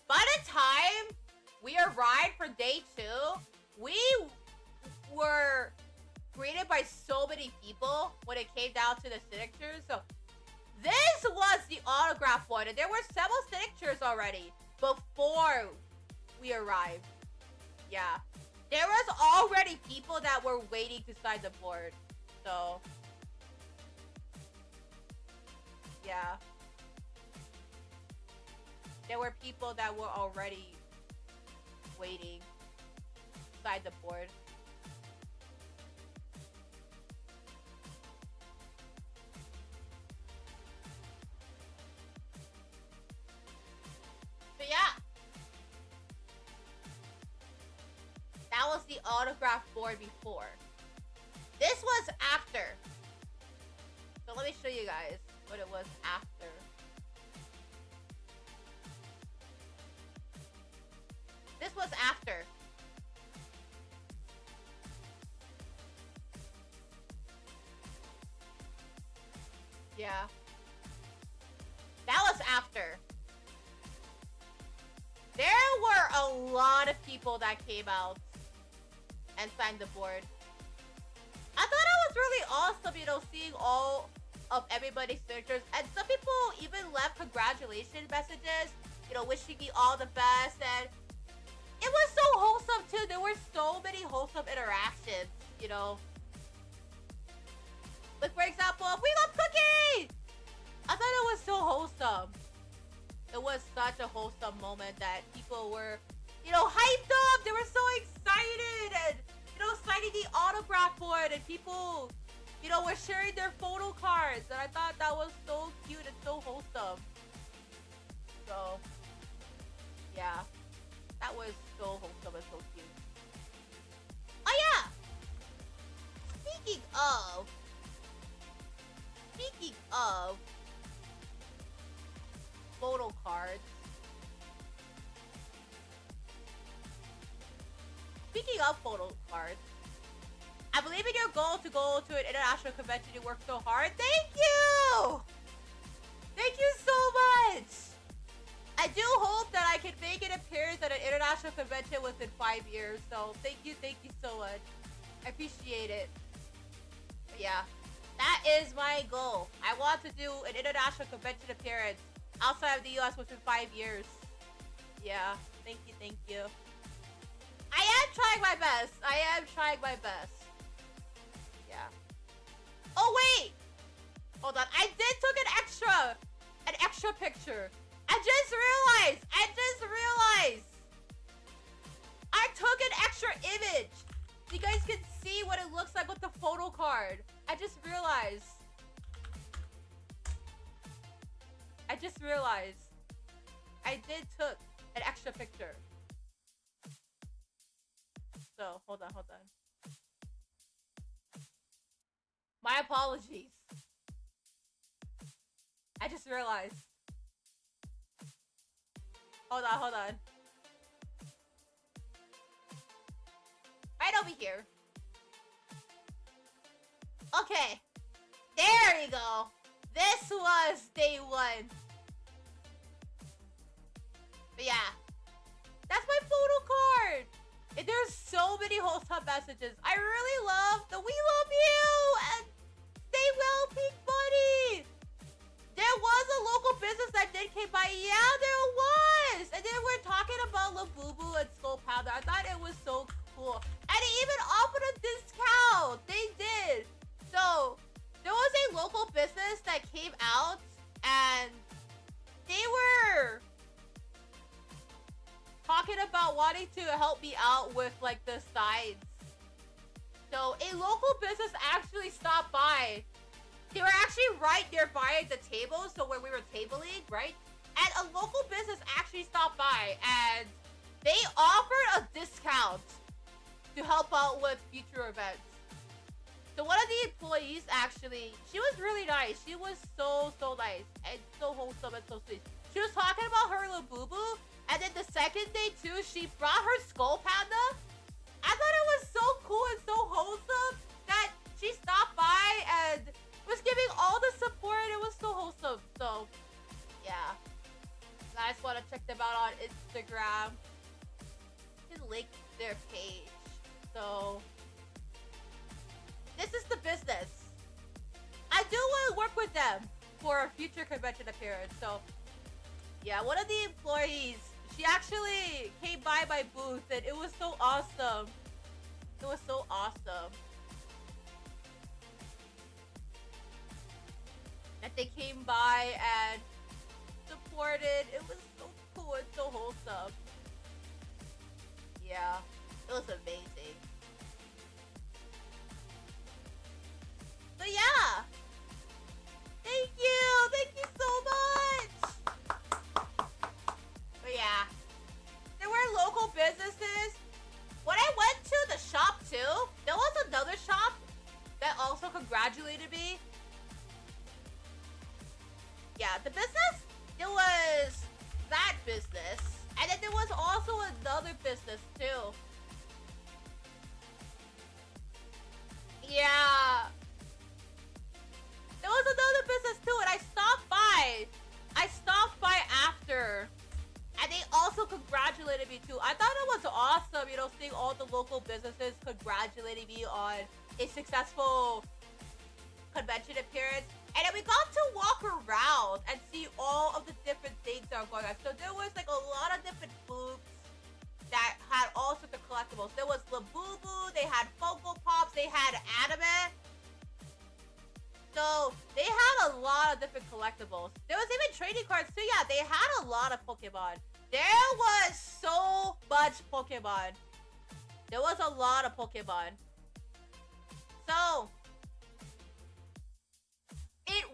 By the time we arrived for day 2, we were greeted by so many people when it came down to the signatures. So this was the autograph board, and there were several signatures already before we arrived. Yeah. There was already people that were waiting to sign the board. So yeah. There were people that were already waiting beside the board. So yeah. That was the autograph board before. This was after. So let me show you guys what it was after. This was after. Yeah. That was after. There were a lot of people that came out and signed the board. I thought it was really awesome, you know, seeing all of everybody's signatures. And some people even left congratulations messages, you know, wishing me all the best. And it was so wholesome, too. There were so many wholesome interactions, you know. Like, for example, we love Cooky! I thought it was so wholesome. It was such a wholesome moment that people were, you know, hyped up. They were so excited and, you know, signing the autograph board, and people, you know, were sharing their photo cards. And I thought that was so cute and so wholesome. So, yeah. That was so wholesome and so cute. Oh, yeah! Speaking of photo cards. Speaking of photo cards, I believe in your goal to go to an international convention. You worked so hard. Thank you! Thank you so much! I do hope that I can make an appearance at an international convention within 5 years. So thank you so much. I appreciate it. But yeah, that is my goal. I want to do an international convention appearance outside of the US within 5 years. Yeah, thank you. I am trying my best. Yeah. Oh wait! Hold on. I did took an extra picture. I just realized. I took an extra image. So you guys can see what it looks like with the photo card. I just realized. I did took an extra picture. So, hold on. My apologies. I just realized. Hold on. Right over here. Okay. There you go. This was day 1. But yeah. That's my photo card. And there's so many wholesome messages. I really love the "We love you" and "Stay well, Pink Bunny." There was a local business that did came by. Yeah, there was. And then we're talking about Labubu and Skull Powder. I thought it was so cool. And they even offered a discount. They did. So there was a local business that came out, and they were talking about wanting to help me out with like the sides. So a local business actually stopped by. They were actually right nearby the table, so when we were tabling, right? And a local business actually stopped by and they offered a discount to help out with future events. So one of the employees actually, she was really nice. She was so nice and so wholesome and so sweet. She was talking about her little boo-boo, and then the second day too, she brought her skull panda. I thought it was so cool and so wholesome that she stopped by and was giving all the support. It was so wholesome. So, yeah. You guys want to check them out on Instagram. You can link their page. So, this is the business. I do want to work with them for a future convention appearance. So, yeah, one of the employees, she actually came by my booth and it was so awesome. It was so awesome. That they came by and supported. It was so cool and so wholesome. Yeah, it was amazing. So yeah, thank you so much. But yeah, there were local businesses. When I went to the shop too, there was another shop that also congratulated me. Yeah, the business, there was that business, and then there was also another business too. Yeah. There was another business too, and I stopped by. I stopped by after. And they also congratulated me too. I thought it was awesome, you know, seeing all the local businesses congratulating me on a successful convention appearance. And then we got to walk around and see all of the different things that are going on. So there was like a lot of different booths that had all sorts of collectibles. There was Labubu, they had Funko Pops, they had anime. So they had a lot of different collectibles. There was even trading cards too. Yeah, they had a lot of Pokemon. There was so much Pokemon. There was a lot of Pokemon. So it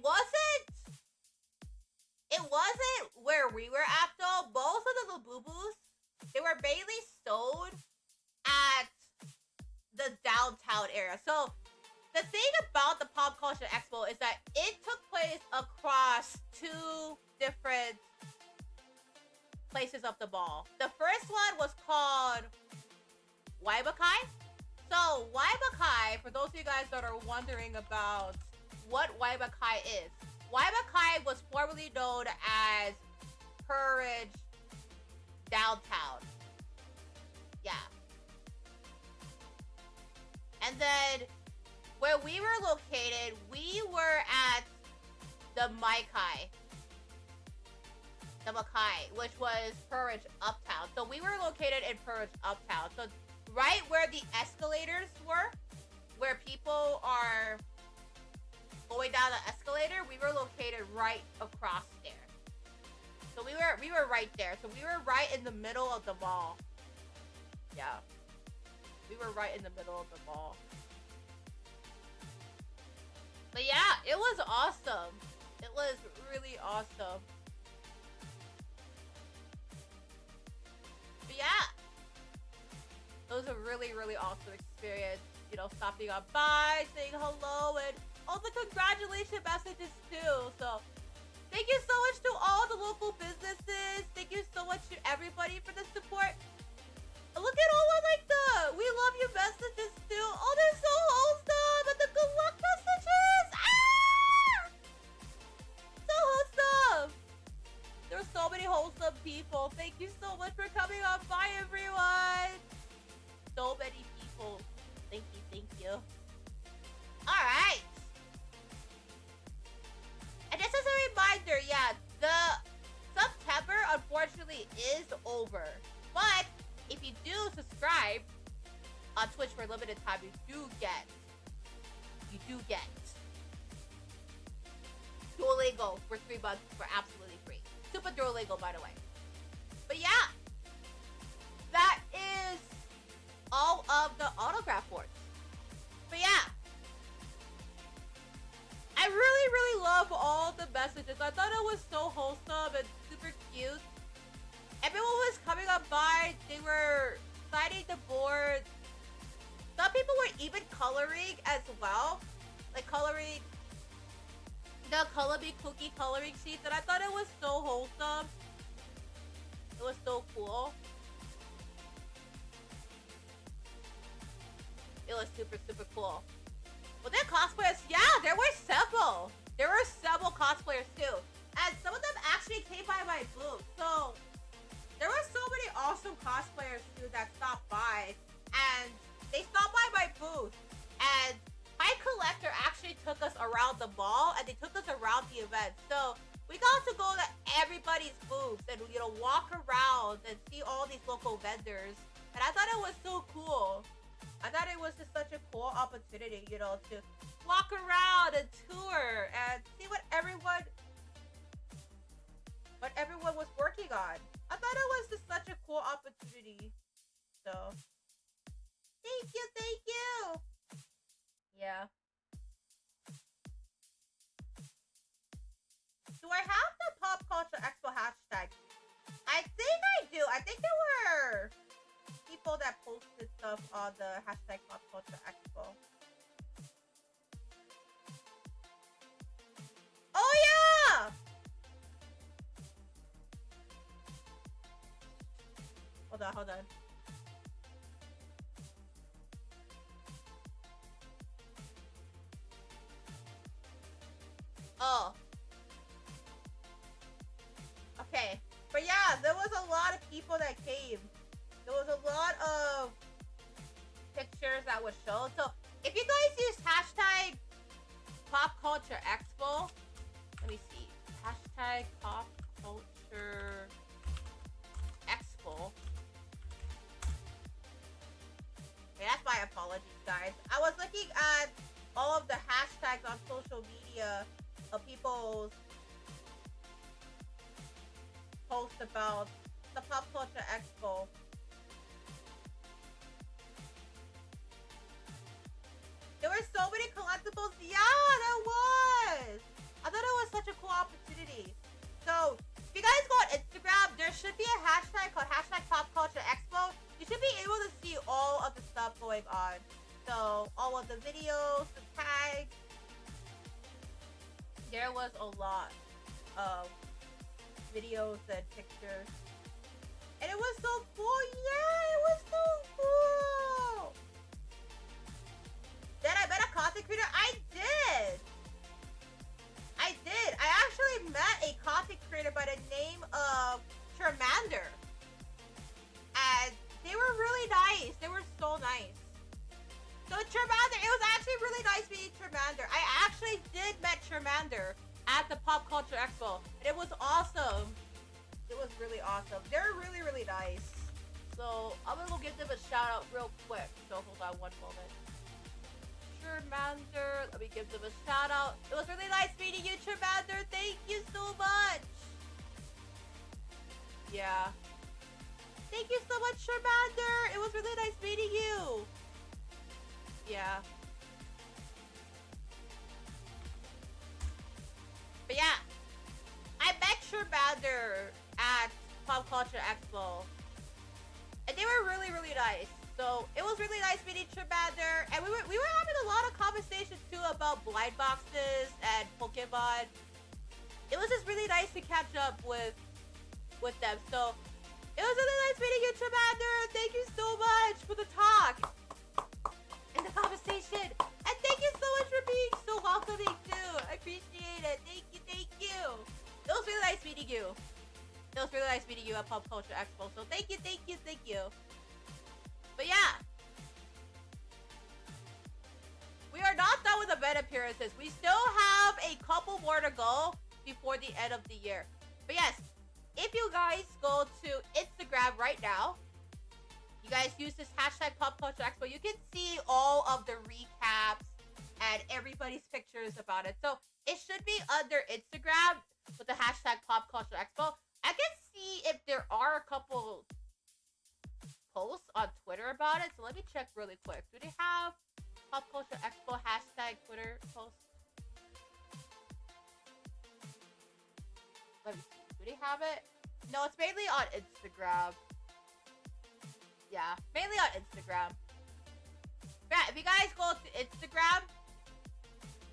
wasn't where we were at though. Most of the Labubus, they were mainly sold at the downtown area. So the thing about the Pop Culture Expo is that it took place across two different places of the mall. The first one was called Waibakai. So Waibakai, for those of you guys that are wondering about what Waibakai is, Waibakai was formerly known as Courage Downtown. Yeah. And then where we were located, we were at the Makai, which was Courage Uptown. So we were located in Courage Uptown. So right where the escalators were, where people are going down the escalator, we were located right across there. So we were right there. So we were right in the middle of the mall. Yeah. We were right in the middle of the mall. But yeah, it was awesome. It was really awesome. But yeah, it was a really, really awesome experience. You know, stopping on by, saying hello, and all the congratulation messages too. So thank you so much to all the local businesses. Thank you so much to everybody for the support. Look at all of like the "we love you" messages too. Oh, they're so wholesome, and the good luck messages. Ah, so wholesome. There are so many wholesome people. Thank you so much for coming on by, everyone. So many people. Thank you, thank you. All right. And just as a reminder, yeah, the September unfortunately is over, but if you do subscribe on Twitch for a limited time, you do get Duolingo for 3 months for absolutely free. Super Duolingo, by the way. But yeah, that is all of the autograph boards. But yeah, I really, really love all the messages. I thought it was so wholesome and super cute. Everyone was coming up by. They were signing the board. Some people were even coloring as well. Like coloring the Color Me Cookie coloring sheets. And I thought it was so wholesome. It was so cool. It was super, super cool. Well, their cosplayers, yeah, there were several. There were several cosplayers too. And some of them actually came by my booth. So there were so many awesome cosplayers too that stopped by. And they stopped by my booth. And HICollector actually took us around the mall and they took us around the event. So we got to go to everybody's booths and, you know, walk around and see all these local vendors. And I thought it was so cool. I thought it was just such a cool opportunity, you know, to walk around and tour and see what everyone was working on. I thought it was just such a cool opportunity. So, thank you, thank you. Yeah. Do I have the Pop Culture Expo hashtag? I think I do. I think there were people that posted stuff on the hashtag Pop Culture Expo. Oh yeah! Hold on. Oh. Okay. But yeah, there was a lot of people that came. There was a lot of pictures that were shown. So if you guys use hashtag Pop Culture Expo, let me see. Hashtag Pop Culture Expo. Okay, that's my apologies, guys. I was looking at all of the hashtags on social media of people's posts about the Pop Culture Expo. There were so many collectibles. Yeah, there was. I thought it was such a cool opportunity. So, if you guys go on Instagram, there should be a hashtag called hashtag Pop Culture Expo. You should be able to see all of the stuff going on. So, all of the videos, the tags. There was a lot of videos and pictures. And it was so cool. Yeah, it was so cool. Then I met a content creator. I did. I actually met a content creator by the name of Charmander. And they were really nice. They were so nice. So Charmander, it was actually really nice meeting Charmander. I actually did met Charmander at the Pop Culture Expo. And it was awesome. It was really awesome. They're really, really nice. So I'm gonna go give them a shout out real quick. So hold on one moment. Charmander, let me give them a shout out. It was really nice meeting you, Charmander. Thank you so much. Yeah. Thank you so much, Charmander. It was really nice meeting you. Yeah. But yeah, I met Charmander at Pop Culture Expo. And they were really, really nice. So it was really nice meeting Charmander. And we were having a lot of conversations too about blind boxes and Pokemon. It was just really nice to catch up with them. So it was really nice meeting you, Charmander. Thank you so much for the talk and the conversation. And thank you so much for being so welcoming too. I appreciate it. Thank you, thank you. It was really nice meeting you. It was really nice meeting you at Pop Culture Expo. So thank you, thank you, thank you. But yeah, we are not done with event appearances. We still have a couple more to go before the end of the year. But yes, if you guys go to Instagram right now, you guys use this hashtag Pop Culture Expo, you can see all of the recaps and everybody's pictures about it. So it should be under Instagram with the hashtag Pop Culture Expo. I can see if there are a couple posts on Twitter about it. So let me check really quick. Do they have Pop Culture Expo hashtag Twitter posts? Let me see. Do they have it? No, it's mainly on Instagram. Yeah, mainly on Instagram. Yeah, if you guys go to Instagram,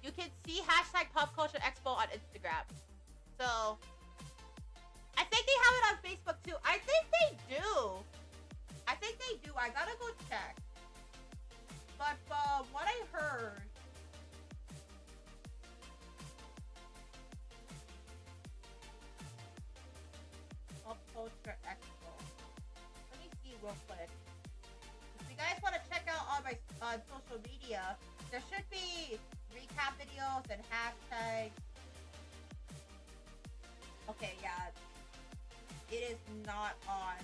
you can see hashtag Pop Culture Expo on Instagram. So, I think they have it on Facebook too. I think they do. I gotta go check. But from what I heard, Pop Culture Expo. Let me see real quick. If you guys want to check out all my social media, there should be recap videos and hashtags. Okay, yeah. It is not on.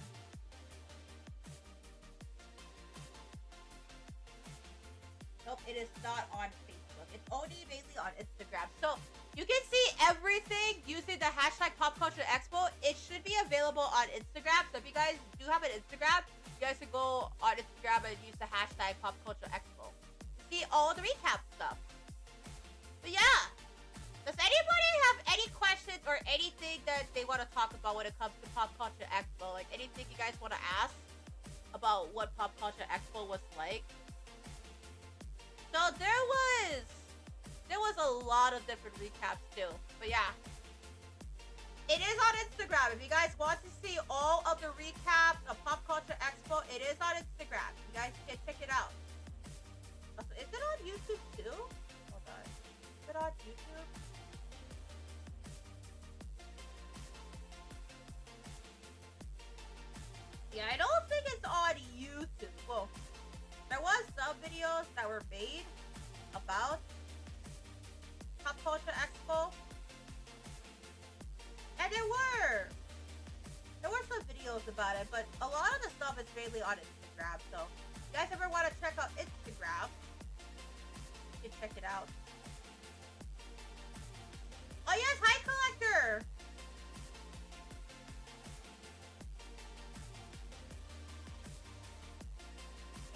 Nope, it is not on Facebook. It's only mainly on Instagram. So you can see everything using the hashtag Pop Culture Expo. It should be available on Instagram. So if you guys do have an Instagram, you guys can go on Instagram and use the hashtag Pop Culture Expo to see all the recap stuff. But yeah, does anybody have any questions or anything that they want to talk about when it comes to Pop Culture Expo? Like anything you guys want to ask about what Pop Culture Expo was like? So there was a lot of different recaps too. But yeah, it is on Instagram. If you guys want to see all of the recaps of Pop Culture Expo, it is on Instagram. You guys can check it out. Also, is it on YouTube too? Hold on. Is it on YouTube? Yeah, I don't think it's on YouTube. Well, there was some videos that were made about Pop Culture Expo. And there were some videos about it, but a lot of the stuff is mainly on Instagram. So if you guys ever want to check out Instagram, you can check it out. Oh yes, HICollector!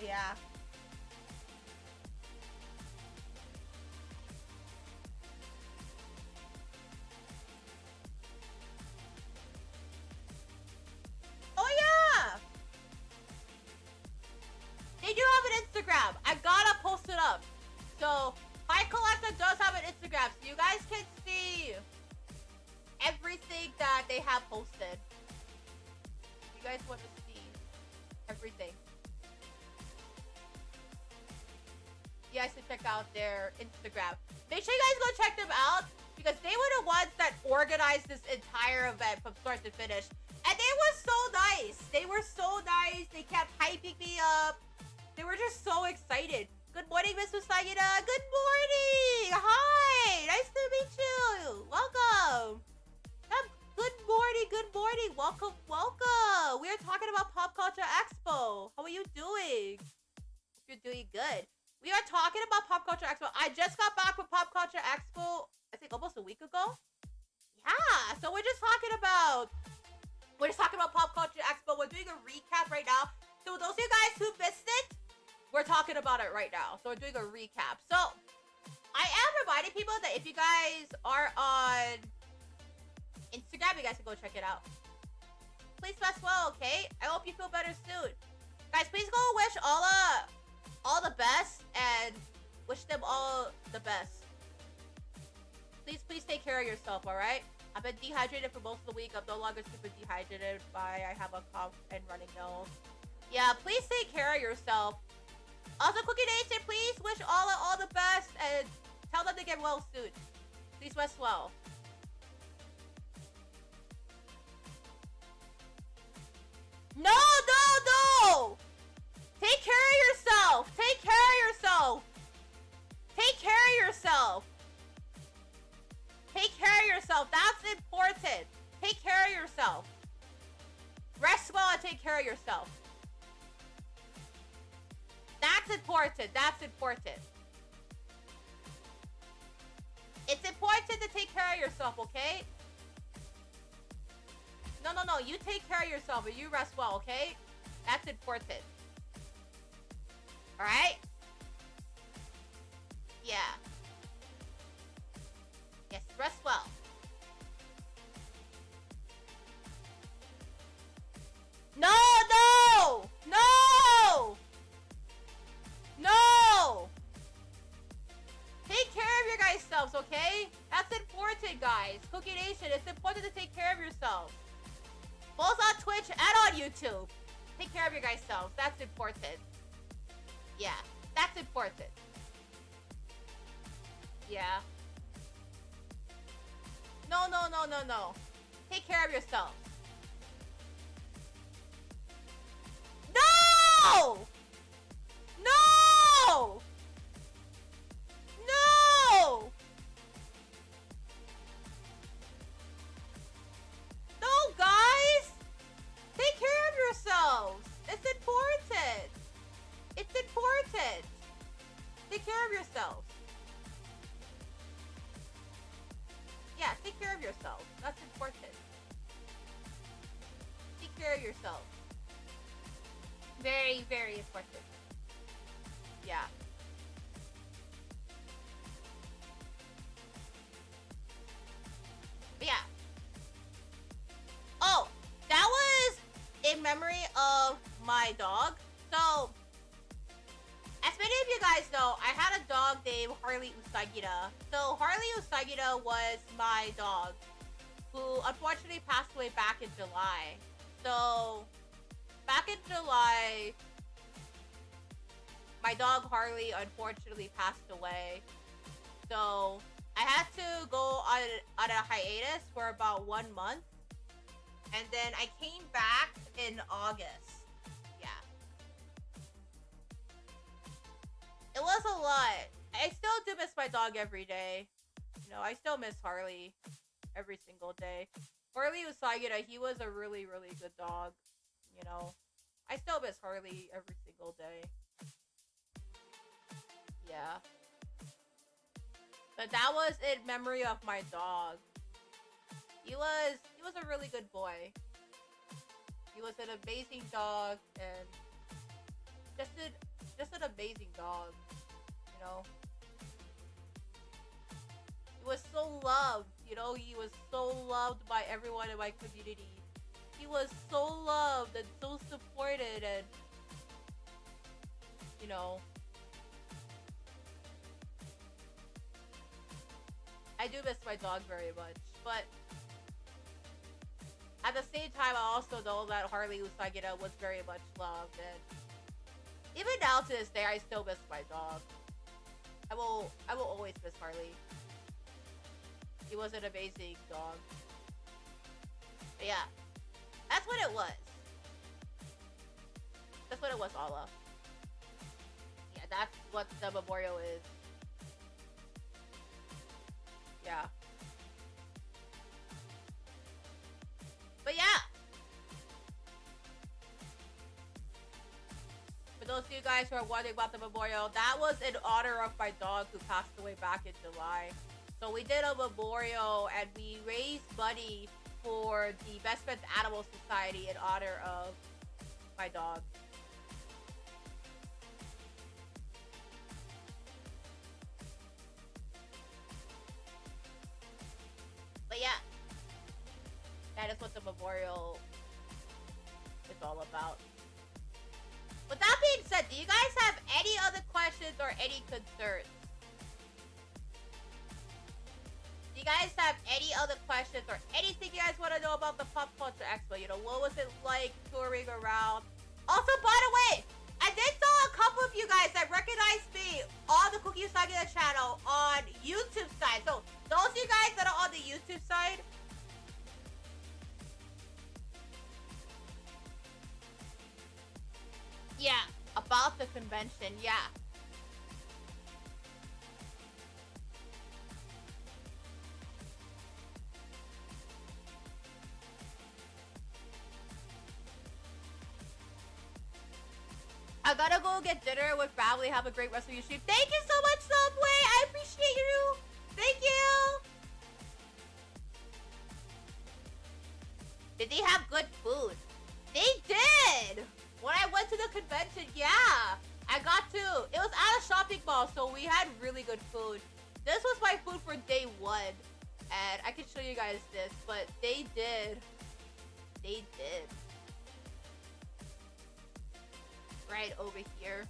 Yeah. Oh yeah! They do have an Instagram. I gotta post it up. So, HICollector does have an Instagram, so you guys can see everything that they have posted. You guys want to see everything. You guys should check out their Instagram. Make sure you guys go check them out because they were the ones that organized this entire event from start to finish. And they were so nice. They were so nice. They kept hyping me up. They were just so excited. Good morning, Miss Usagida. Good morning. Hi. Nice to meet you. Welcome. Good morning. Good morning. Welcome. Welcome. We are talking about Pop Culture Expo. How are you doing? You're doing good. We are talking about Pop Culture Expo. I just got back from Pop Culture Expo, I think almost a week ago. Yeah, so we're just talking about Pop Culture Expo. We're doing a recap right now. So those of you guys who missed it, we're talking about it right now. So we're doing a recap. So I am reminding people that if you guys are on Instagram, you guys can go check it out. Please rest well, okay? I hope you feel better soon. Guys, please go wish all the best and wish them all the best. Please take care of yourself, alright? I've been dehydrated for most of the week. I'm no longer super dehydrated by I have a cough and running nose. Yeah, please take care of yourself. Also, Cooky Nation, please wish all the best and tell them to get well soon. Please rest well. No! Take care of yourself! Take care of yourself! Take care of yourself! Take care of yourself. That's important. Take care of yourself. Rest well and take care of yourself. That's important. That's important. It's important to take care of yourself, okay? No. You take care of yourself and you rest well, okay? That's important. Alright? Yeah. Yes, rest well. guys. Cookie Nation, it's important to take care of yourself. Both on Twitch and on YouTube. Take care of your guys' selves. That's important. Yeah, that's important. Yeah. No, no, no, no, no. Take care of yourselves. No! No! No! No, guys! Take care of yourselves. It's important. It's important. Take care of yourselves. Yeah, take care of yourself. That's important. Take care of yourself. Very, very important. Yeah. But yeah. Oh, that was in memory of my dog. So, as many of you guys know, I had a dog named Harley Usagida. So Harley Usagida was my dog who unfortunately passed away back in July. So back in July, my dog Harley unfortunately passed away. So I had to go on a hiatus for about 1 month. And then I came back in August. It was a lot. I still do miss my dog every day. You know, I still miss Harley every single day. Harley Usagida, he was a really, really good dog. You know, I still miss Harley every single day. Yeah. But that was in memory of my dog. He was a really good boy. He was an amazing dog and just an amazing dog, you know. He was so loved, you know. He was so loved by everyone in my community. He was so loved and so supported, and you know, I do miss my dog very much, but at the same time, I also know that Harley Usagida was very much loved, and even now to this day, I still miss my dog. I will always miss Harley. He was an amazing dog. But yeah, that's what it was. That's what it was, Ala. Yeah, that's what the memorial is. Yeah. But yeah. For those of you guys who are wondering about the memorial, that was in honor of my dog who passed away back in July. So we did a memorial and we raised money for the Best Friends Animal Society in honor of my dog. But yeah, that is what the memorial is all about. With that being said, do you guys have any other questions or any concerns? Do you guys have any other questions or anything you guys want to know about the Pop Culture Expo? You know, what was it like touring around? Also, by the way, I did saw a couple of you guys that recognized me on the Cooky Usagida channel on YouTube side. So, those of you guys that are on the YouTube side, yeah, about the convention, yeah. I gotta go get dinner with family. Have a great rest of your stream. Thank you so much, Subway. I appreciate you. Thank you. Did they have good food? They did. When I went to the convention, yeah. I got to. It was at a shopping mall, so we had really good food. This was my food for day one. And I can show you guys this, but they did. They did. Right over here.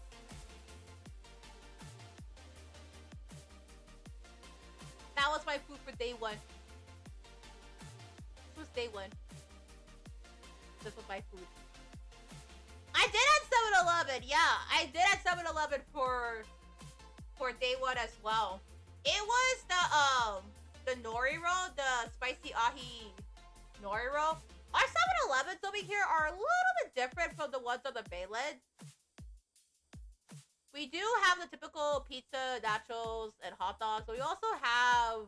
That was my food for day one. Day one. This was my food. I did at 7-Eleven. Yeah, I did at 7-Eleven for day one as well. It was the nori roll, the spicy ahi nori roll. Our 7-Elevens over here are a little bit different from the ones on the mainland. We do have the typical pizza, nachos, and hot dogs, but we also have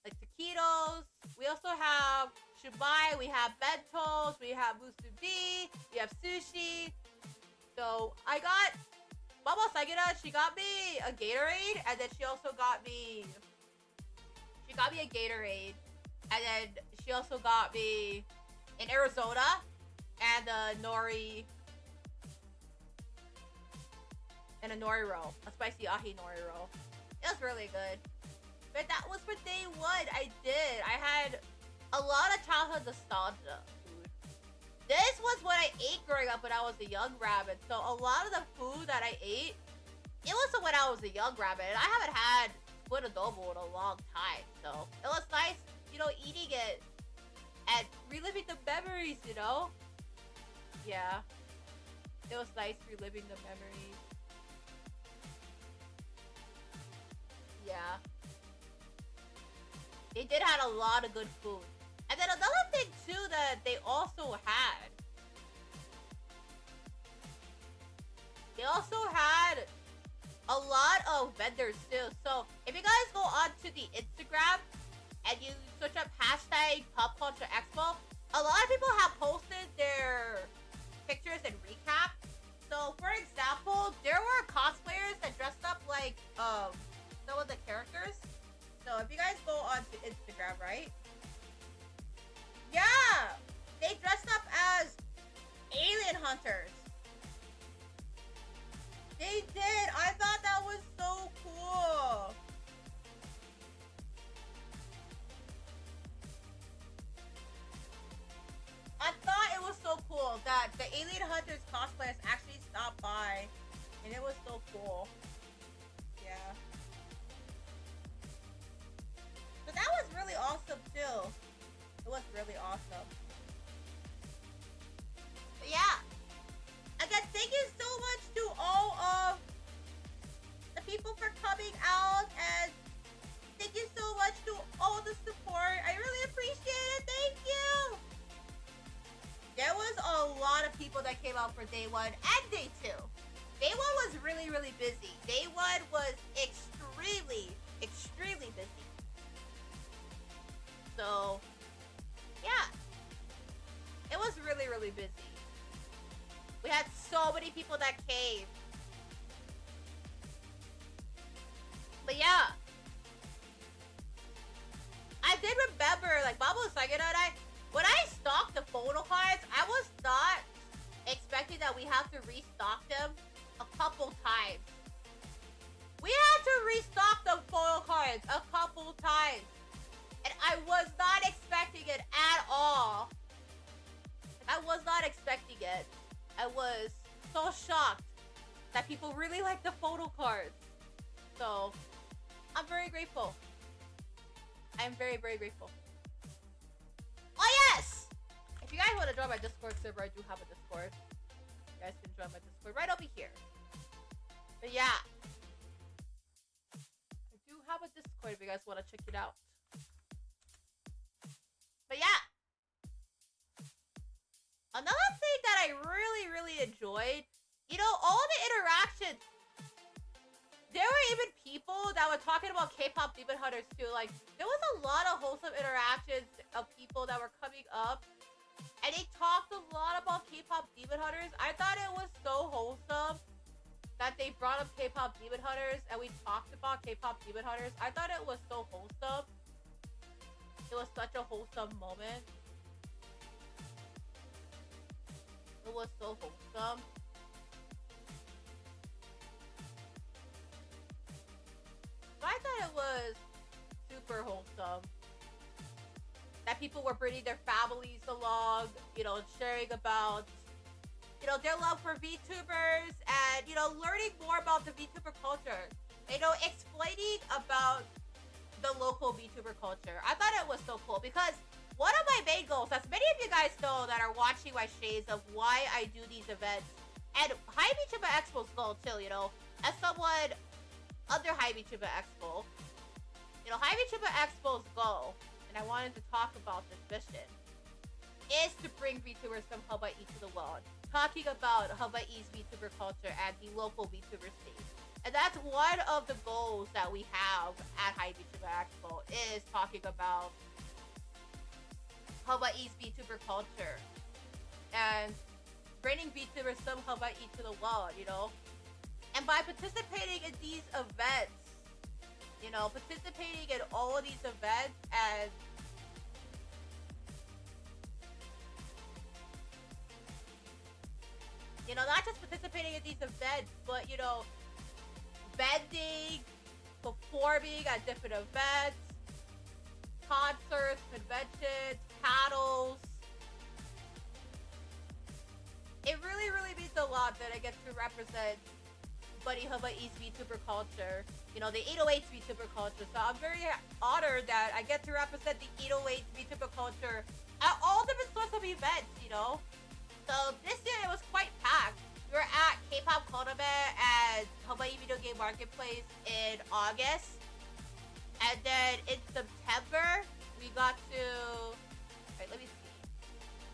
like taquitos. We also have shumai. We have bentos. We have musubi. We have sushi. So I got Mama Sagida. She got me a Gatorade, and then she also got me. She got me a Gatorade, and then she also got me an Arizona and a nori. And a nori roll, a spicy ahi nori roll. It was really good. But that was for day one. I did. I had a lot of childhood nostalgia food. This was what I ate growing up when I was a young rabbit. So a lot of the food that I ate, it was when I was a young rabbit. And I haven't had squid adobo in a long time. So it was nice, you know, eating it and reliving the memories, you know? Yeah. It was nice reliving the memories. Yeah. They did have a lot of good food. And then another thing too that they also had. They also had a lot of vendors too. So if you guys go onto the Instagram and you search up hashtag Pop Culture Expo, a lot of people have posted their pictures and recap. So for example, there were cosplayers that dressed up like some of the characters. So if you guys go on to Instagram, right? Yeah! They dressed up as alien hunters. They did! I thought that was so cool! I thought it was so cool that the alien hunters cosplayers actually stopped by. And it was so cool. Yeah. But that was really awesome too. It was really awesome. But yeah. Again, thank you so much to all of the people for coming out, and thank you so much to all the support. I really appreciate it. Thank you. There was a lot of people that came out for day one and day two. Day one was really, really busy. Day one was extremely, extremely busy. So, yeah. It was really, really busy. We had so many people that came. But yeah. I did remember, like, Babu Sagina and I, when I stocked the photo cards, I was not expecting that we have to restock them a couple times. We had to restock the photo cards a couple times. And I was not expecting it at all. I was not expecting it. I was so shocked that people really like the photo cards. So, I'm very grateful. I'm very, very grateful. Oh, yes! If you guys want to join my Discord server, I do have a Discord. You guys can join my Discord right over here. But yeah. I do have a Discord if you guys want to check it out. But yeah. Another thing that I really, really enjoyed, you know, all the interactions. There were even people that were talking about K-pop Demon Hunters too. Like, there was a lot of wholesome interactions of people that were coming up. And they talked a lot about K-pop Demon Hunters. I thought it was so wholesome that they brought up K-pop Demon Hunters and we talked about K-pop Demon Hunters. I thought it was so wholesome. It was such a wholesome moment. It was so wholesome. So I thought it was super wholesome. That people were bringing their families along, you know, sharing about, you know, their love for VTubers and, you know, learning more about the VTuber culture. You know, explaining about the local VTuber culture. I thought it was so cool because one of my main goals, as many of you guys know that are watching my shades of why I do these events, and High VTuber Expo's goal too, you know, as someone under High VTuber Expo, you know, High VTuber Expo's goal, and I wanted to talk about this mission, is to bring VTubers from Hawaii to the world, talking about Hawaii's VTuber culture and the local VTuber scene. And that's one of the goals that we have at High VTuber Expo, is talking about Hawaii's VTuber culture and bringing VTubers from Hawaii to the world, you know? And by participating in these events, you know, participating in all of these events and you know, not just participating in these events, but, you know, vending, performing at different events, concerts, conventions, panels. It really, really means a lot that I get to represent Buddy Hawaii's VTuber culture, you know, the 808's VTuber culture. So I'm very honored that I get to represent the 808's VTuber culture at all different sorts of events, you know. So this year it was quite packed. We were at K-pop Culture at Hawaii Video Game Marketplace in August. And then in September, we got to... Wait, let me see.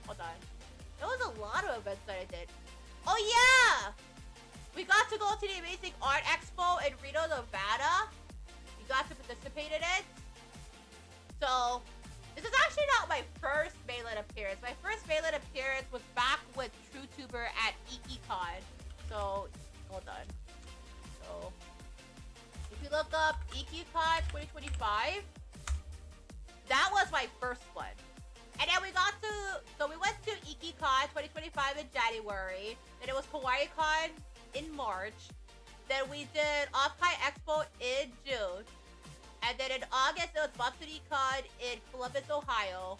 Hold on. There was a lot of events that I did. Oh yeah! We got to go to the Amazing Art Expo in Reno, Nevada. We got to participate in it. So... this is actually not my first mainland appearance. My first mainland appearance was back with TrueTuber at HICON. So, hold on. So, if you look up HICON 2025, that was my first one. And then we got to, so we went to HICON 2025 in January. Then it was KawaiiCon in March. Then we did Off-Kai Expo in June. And then in August, it was MatsuRiCon in Columbus, Ohio.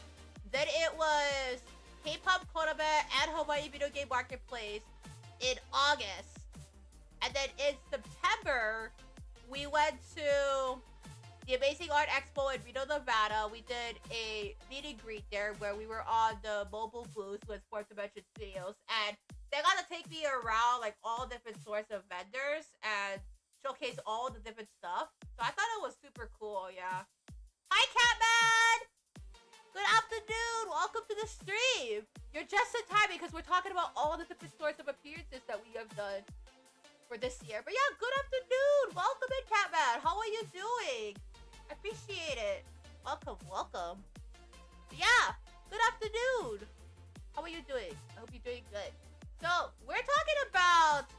Then it was K-pop Konobe and Hawaii Video Game Marketplace in August. And then in September, we went to the Amazing Art Expo in Reno, Nevada. We did a meet and greet there where we were on the mobile booth with Fourth Dimension Studios. And they got to take me around like all different sorts of vendors and showcase all the different stuff. So I thought it was super cool, yeah. Hi, Catman! Good afternoon! Welcome to the stream! You're just in time because we're talking about all the different sorts of appearances that we have done for this year. But yeah, good afternoon! Welcome in, Catman! How are you doing? I appreciate it. Welcome, welcome. Yeah, good afternoon! How are you doing? I hope you're doing good. So, we're talking about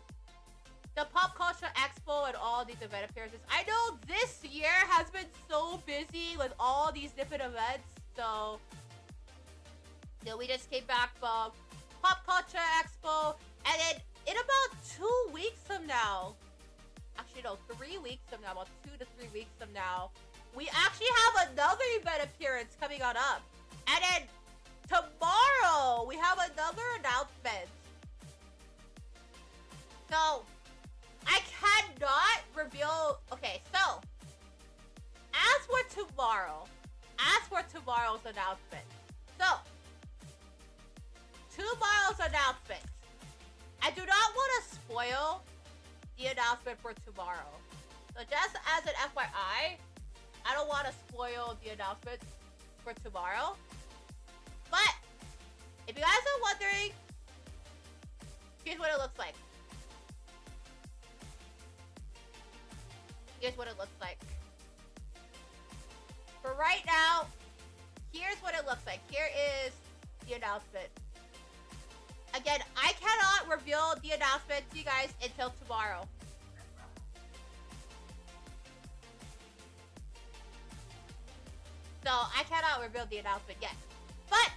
the Pop Culture Expo and all these event appearances. I know this year has been so busy with all these different events. So, you know, we just came back from Pop Culture Expo. And then in about 2 weeks from now, actually no, 3 weeks from now, about 2 to 3 weeks from now, we actually have another event appearance coming on up. And then tomorrow, we have another announcement. So, I cannot reveal... Okay, so, as for tomorrow's announcement. So, tomorrow's announcement. I do not want to spoil the announcement for tomorrow. So, just as an FYI, I don't want to spoil the announcement for tomorrow. But, if you guys are wondering, here's what it looks like. Here's what it looks like. For right now, here's what it looks like. Here is the announcement. Again, I cannot reveal the announcement to you guys until tomorrow. So, I cannot reveal the announcement yet. But,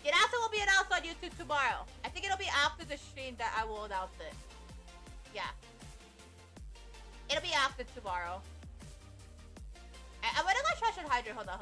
the announcement will be announced on YouTube tomorrow. I think it'll be after the stream that I will announce it. Yeah. It'll be after tomorrow. I'm gonna go trash and hydrate. Hold on.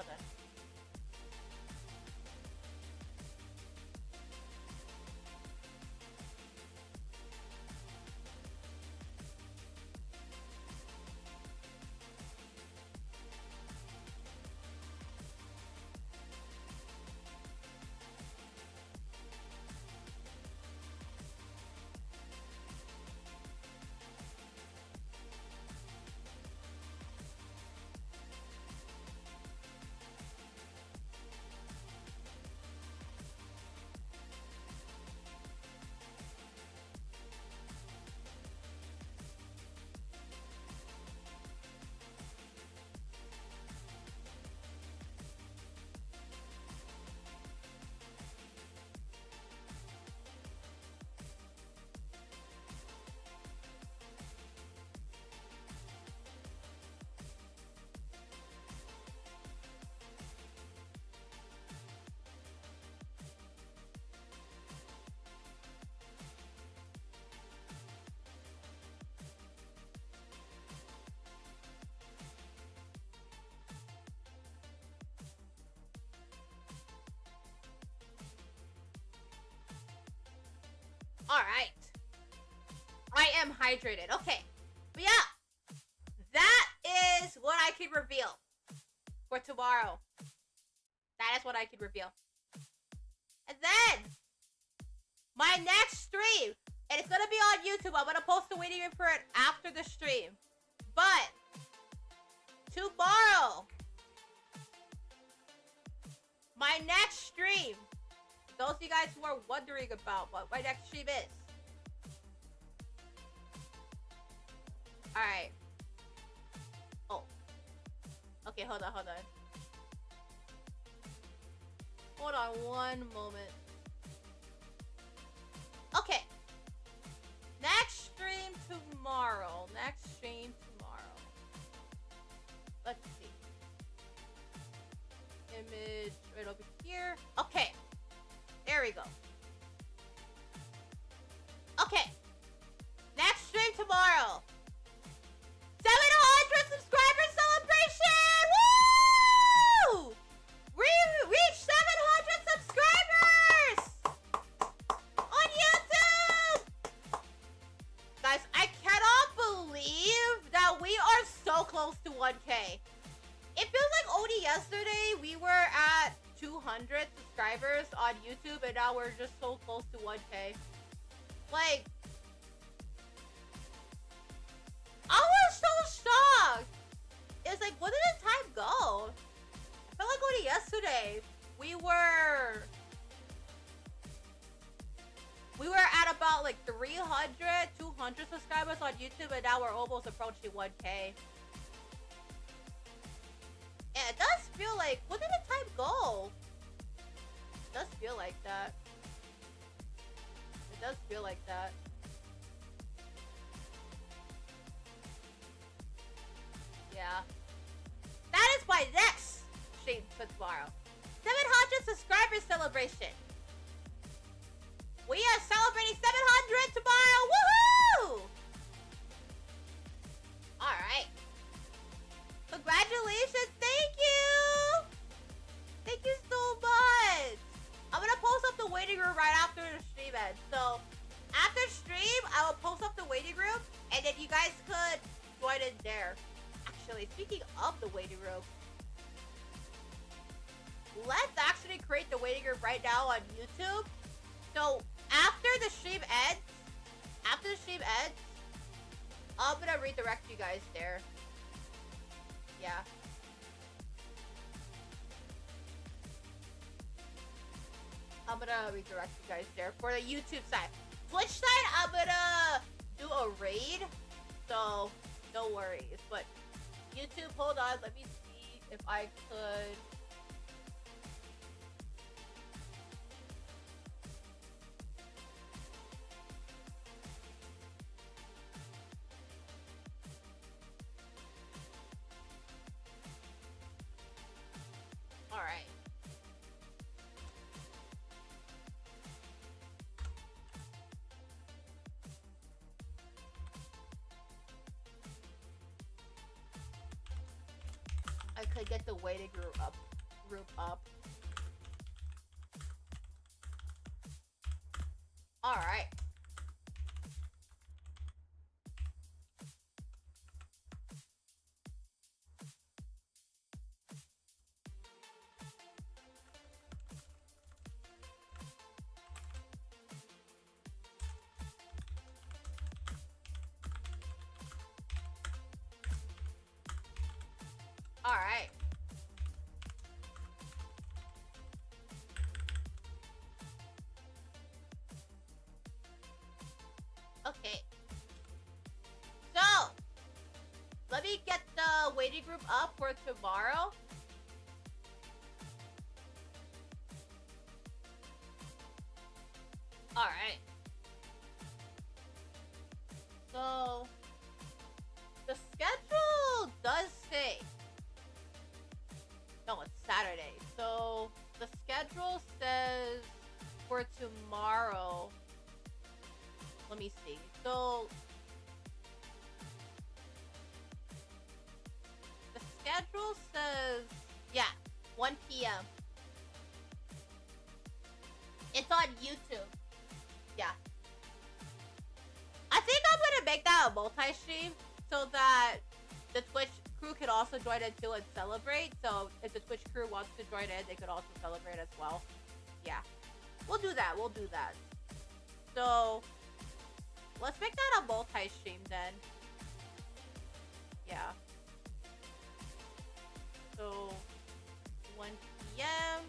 Alright. I am hydrated. Okay. But yeah. That is what I can reveal for tomorrow. That is what I can reveal. And then, my next stream, and it's gonna be on YouTube. I'm gonna post the waiting room for it after the stream. But, tomorrow, my next stream, those of you guys who are wondering about what my next stream is. Alright. Oh. Okay, hold on. Hold on one moment. Okay. Next stream tomorrow. Let's see. Image right over here. Okay. There we go. Okay. Next stream tomorrow. 700 subscriber celebration! Woo! We reached 700 subscribers on YouTube! Guys, I cannot believe that we are so close to 1K. It feels like only yesterday we were at 200 subscribers on YouTube and now we're just so close to 1K. Like, I was so shocked. It was like, where did the time go? I felt like only yesterday we were at about like 300, 200 subscribers on YouTube and now we're almost approaching 1K. And it does feel like, where did the time go? It does feel like that. It does feel like that. Yeah. That is my next stream for tomorrow. 700 subscriber celebration. We are celebrating 700 tomorrow. Woohoo! Alright. Congratulations. Thank you. Thank you so much. I'm gonna post up the waiting room right after the stream ends. So after stream, I will post up the waiting room and then you guys could join in there. Actually, speaking of the waiting room, let's actually create the waiting room right now on YouTube. So after the stream ends, I'm gonna redirect you guys there. Yeah. I'm gonna redirect you guys there for the YouTube side. Twitch side, I'm gonna do a raid, so no worries. But YouTube, hold on, let me see if I could. All right. I could get the waiting room up. All right. All right. Okay. So, let me get the waiting group up for tomorrow. All right. So, the schedule does say. No, it's Saturday. So the schedule says for tomorrow. Let me see. So the schedule says, yeah, 1 p.m. It's on YouTube. Yeah. a multi-stream so that the Twitch crew could also join in too and celebrate. So if the Twitch crew wants to join in, they could also celebrate as well. Yeah, we'll do that. We'll do that. So let's make that a multi-stream then. Yeah. So 1 p.m.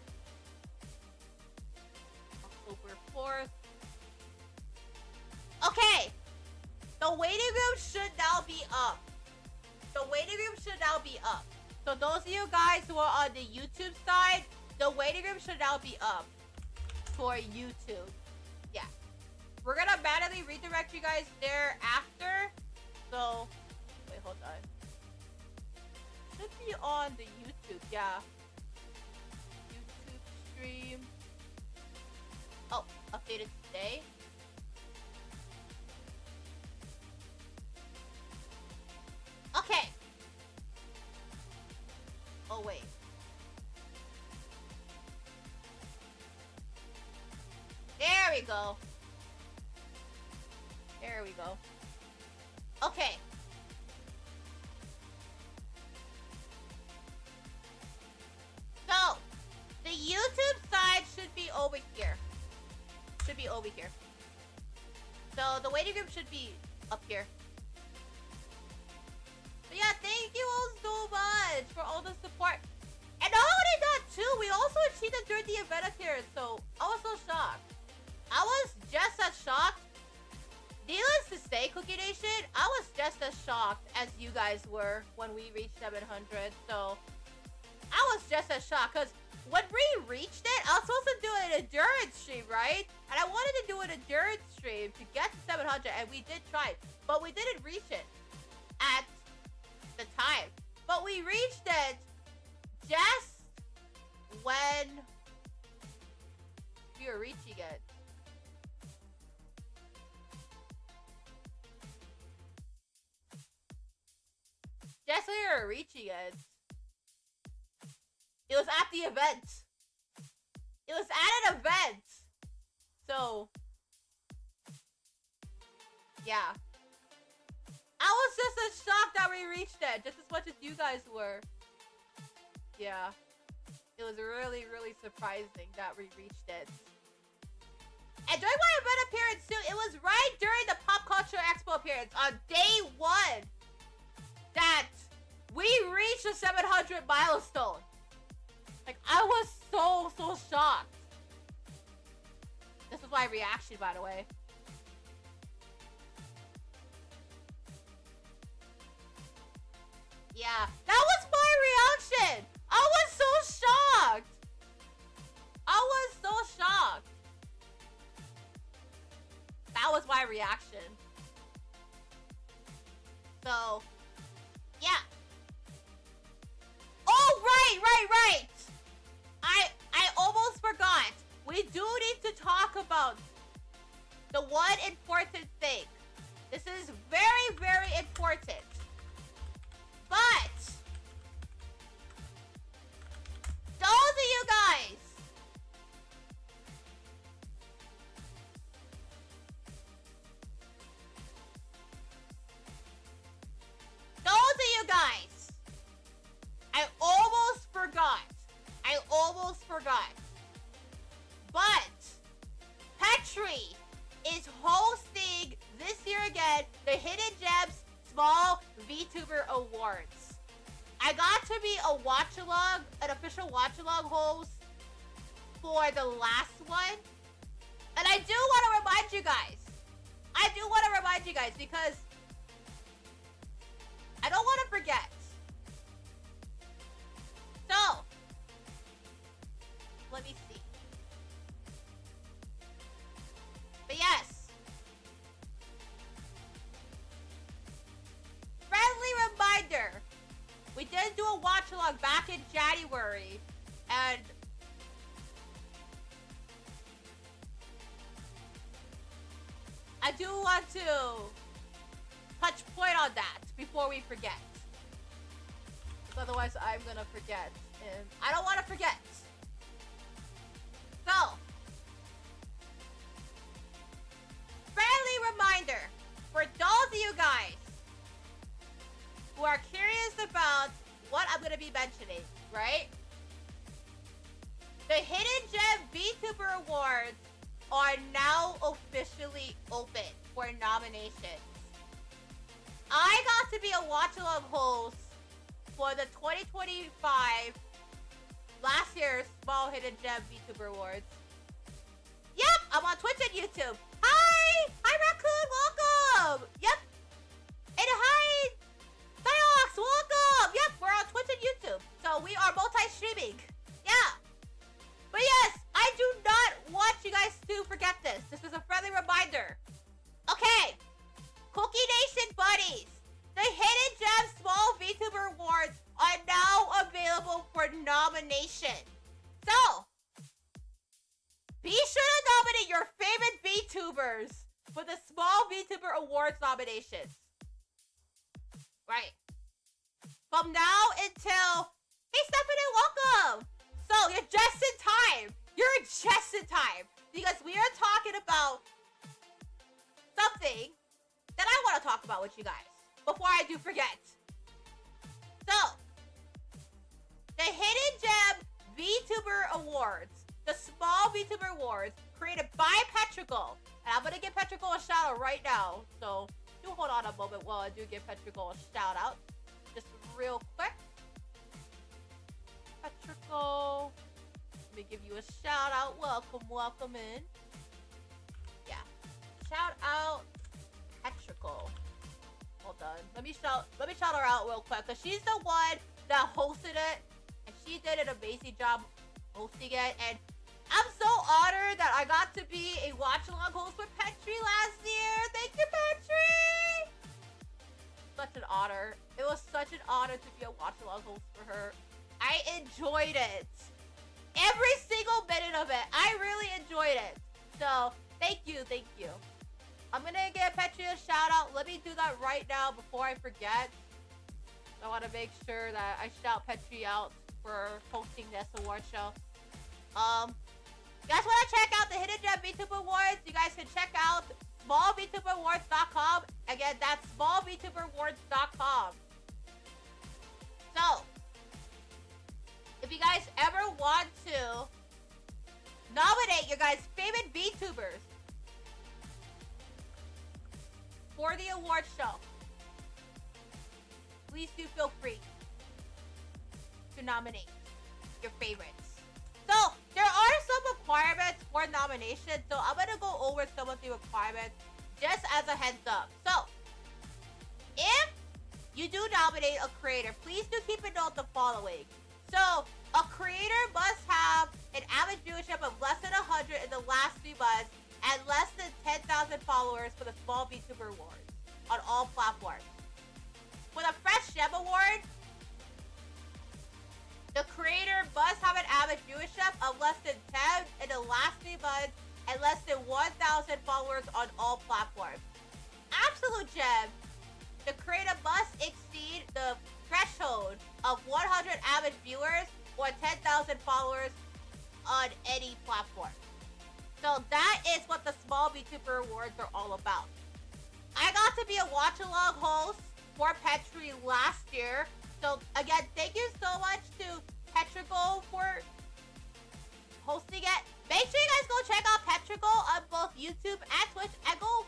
October 4th. Okay. The waiting room should now be up. The waiting room should now be up. So those of you guys who are on the YouTube side, the waiting room should now be up for YouTube. Yeah. We're gonna manually redirect you guys there after. So, wait, hold on. Should be on the YouTube, yeah. YouTube stream. Oh, updated today. Okay. Oh, wait. There we go. There we go. Okay. So, the YouTube side should be over here. Should be over here. So, the waiting room should be up here. But yeah, thank you all so much for all the support. And not only that too, we also cheated during the event appearance, so I was so shocked. I was just as shocked. Needless to say, Cookie Nation, I was just as shocked as you guys were when we reached 700. So I was just as shocked because when we reached it, I was supposed to do an endurance stream, right? And I wanted to do an endurance stream to get to 700, and we did try it, but we didn't reach it at the time. But we reached it just when we were reaching it. Just when we were reaching it. It was at the event. It was at an event. So, yeah. I was just as shocked that we reached it, just as much as you guys were. Yeah. It was really, really surprising that we reached it. And during my event appearance too, it was right during the Pop Culture Expo appearance on day 1 that we reached the 700 milestone. Like, I was so shocked. This was my reaction, by the way. Yeah, that was my reaction. I was so shocked. I was so shocked. That was my reaction. So, yeah. Oh, right. I almost forgot. We do need to talk about the one important thing. This is very, very important. But those of you guys I almost forgot. But Petri is hosting this year again the Hidden Gems Small VTuber Awards. I got to be a watch-along, an official watch-along host for the last one. And I do want to remind you guys. Because I don't want to forget. So, let me see. But yes. Friendly reminder. We did do a watch-along back in January. And I do want to touch point on that before we forget. Otherwise, I'm gonna forget. And I don't want to forget. So, friendly reminder for those of you guys who are curious about what I'm gonna be mentioning, right? The Hidden Gem VTuber Awards are now officially open for nominations. I got to be a watch-along host for the 2025 last year's Small Hidden Gem VTuber Awards. Yep, I'm on Twitch and YouTube. Hi! Hi, Raccoon, welcome! Yep. And hi, Diox, welcome! Yep, we're on Twitch and YouTube. So we are multi-streaming. Yeah. But yes, I do not want you guys to forget this. This is a friendly reminder. Okay. Cookie Nation buddies. The Hidden Gem Small VTuber Awards are now available for nomination. So, be sure to nominate your favorite VTubers for the Small VTuber Awards nominations. Right. From now until... Hey, Stephanie, welcome! So, you're just in time. You're just in time. Because we are talking about something that I want to talk about with you guys before I do forget. So, the Hidden Gem VTuber Awards, the Small VTuber Awards, created by Petrichor. And I'm going to give Petrichor a shout out right now. So, do hold on a moment while I do give Petrichor a shout out. Just real quick. Petrichor. Let me give you a shout out. Welcome in. Yeah. Shout out Petrichor. Hold on. Let me shout her out real quick, because she's the one that hosted it, and she did an amazing job hosting it. And I'm so honored that I got to be a watch-along host with Petri last year. Thank you, Petri. Such an honor. It was such an honor to be a watch-along host for her. I enjoyed it. Every single minute of it. I really enjoyed it. So, thank you. I'm gonna give Petri a shout out. Let me do that right now before I forget. I want to make sure that I shout Petri out for hosting this award show. You guys want to check out the Hidden Gem VTuber Awards? You guys can check out smallvtuber.awards.com. Again, that's smallvtuber.awards.com. So, if you guys ever want to nominate your guys' favorite VTubers for the award show, please do feel free to nominate your favorites. So, there are some requirements for nomination, so I'm going to go over some of the requirements just as a heads up. So, if you do nominate a creator, please do keep a note of the following. So, a creator must have an average viewership of less than 100 in the last 3 months and less than 10,000 followers for the Small VTuber Awards on all platforms. For the Fresh Gem Award, the creator must have an average viewership of less than 10 in the last 3 months and less than 1,000 followers on all platforms. Absolute Gem, the creator must exceed the threshold of 100 average viewers or 10,000 followers on any platform. So that is what the Small VTuber Awards are all about. I got to be a watch-along host for Petri last year. So again, thank you so much to Petrichor for hosting it. Make sure you guys go check out Petrichor on both YouTube and Twitch, and go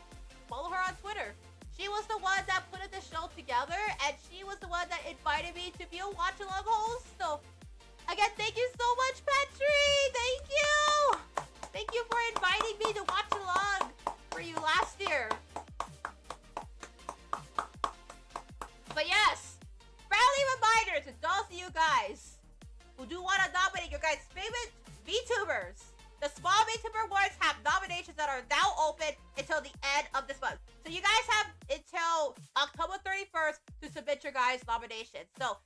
follow her on Twitter. She was the one that put the show together, and she was the one that invited me to be a watch-along host. So again, thank you so much, Petri. Thank you. Thank you for inviting me to watch along for you last year. But yes, friendly reminder to those of you guys who do want to nominate your guys' favorite VTubers. The Small VTuber Awards have nominations that are now open until the end of this month. So you guys have until October 31st to submit your guys' nominations. So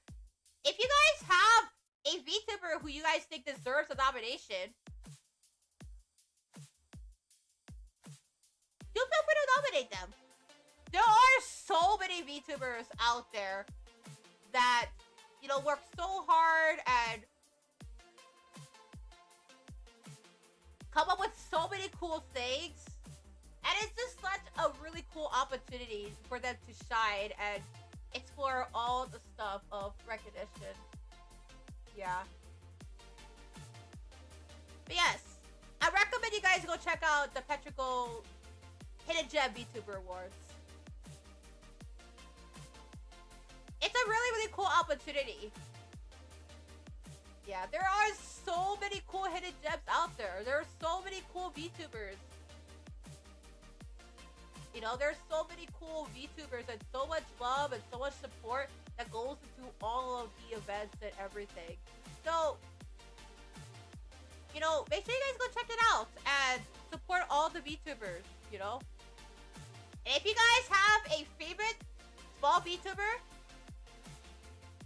if you guys have a VTuber who you guys think deserves a nomination, do feel free to nominate them. There are so many VTubers out there that, you know, work so hard and come up with so many cool things And it's just such a really cool opportunity for them to shine and explore all the stuff of recognition. Yeah. But yes, I recommend you guys go check out the Petrichor Hidden Gem VTuber Awards. It's a really, really cool opportunity. Yeah, there are so many cool hidden gems out there. There are so many cool VTubers. You know, there's so many cool VTubers and so much love and so much support that goes into all of the events and everything. So, you know, make sure you guys go check it out and support all the VTubers, you know? And if you guys have a favorite small VTuber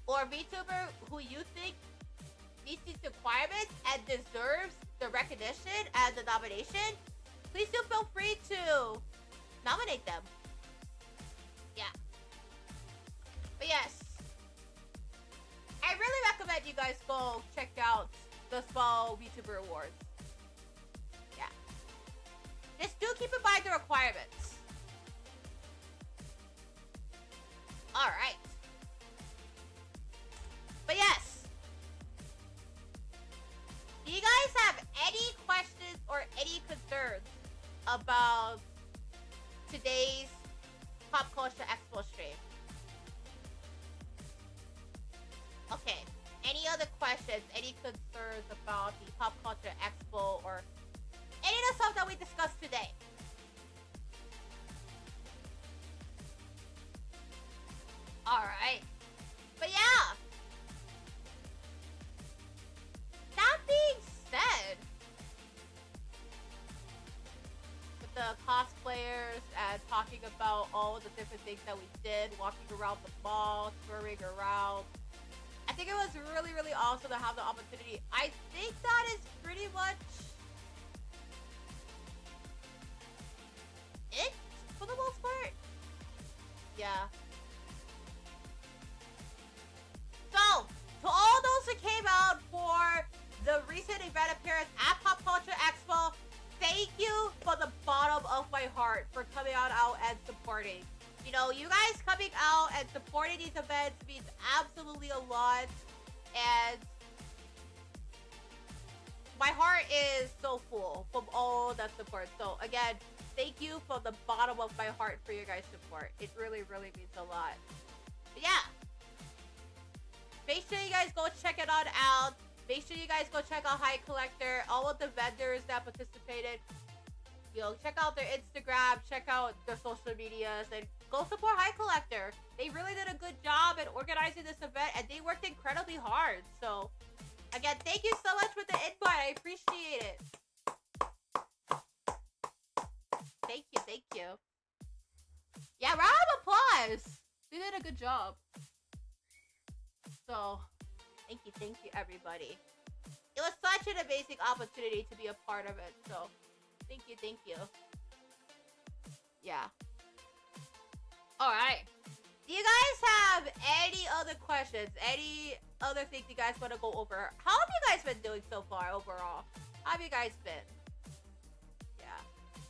or VTuber who you think meets these requirements and deserves the recognition and the nomination, please do feel free to nominate them. Yeah. But yes, I really recommend you guys go check out the Small VTuber Awards. Yeah. Just do keep in mind the requirements. Alright. But yes. Do you guys have any questions or any concerns about today's Pop Culture Expo stream? Okay. Any other questions, any concerns about the Pop Culture Expo or any of the stuff that we discussed today? Alright. But yeah. That being said, with the cosplayers and talking about all the different things that we did, walking around the mall, touring around, I think it was really, really awesome to have the opportunity. I think that is pretty much it for the most part. Yeah. So, to all those who came out for the recent event appearance at Pop Culture Expo, thank you from the bottom of my heart for coming out and supporting. You know, you guys coming out and supporting these events means absolutely a lot. And my heart is so full from all that support. So again, thank you from the bottom of my heart for your guys' support. It really, really means a lot. But yeah. Make sure you guys go check it on out. Make sure you guys go check out HICollectors, all of the vendors that participated. You know, check out their Instagram, check out their social medias, and go support HICollectors. They really did a good job in organizing this event, and they worked incredibly hard. So, again, thank you so much for the invite. I appreciate it. Thank you, thank you. Yeah, round of applause. They did a good job. So, thank you, everybody. It was such an amazing opportunity to be a part of it. So, thank you. Yeah. Alright. Do you guys have any other questions? Any other things you guys want to go over? How have you guys been doing so far overall? How have you guys been? Yeah.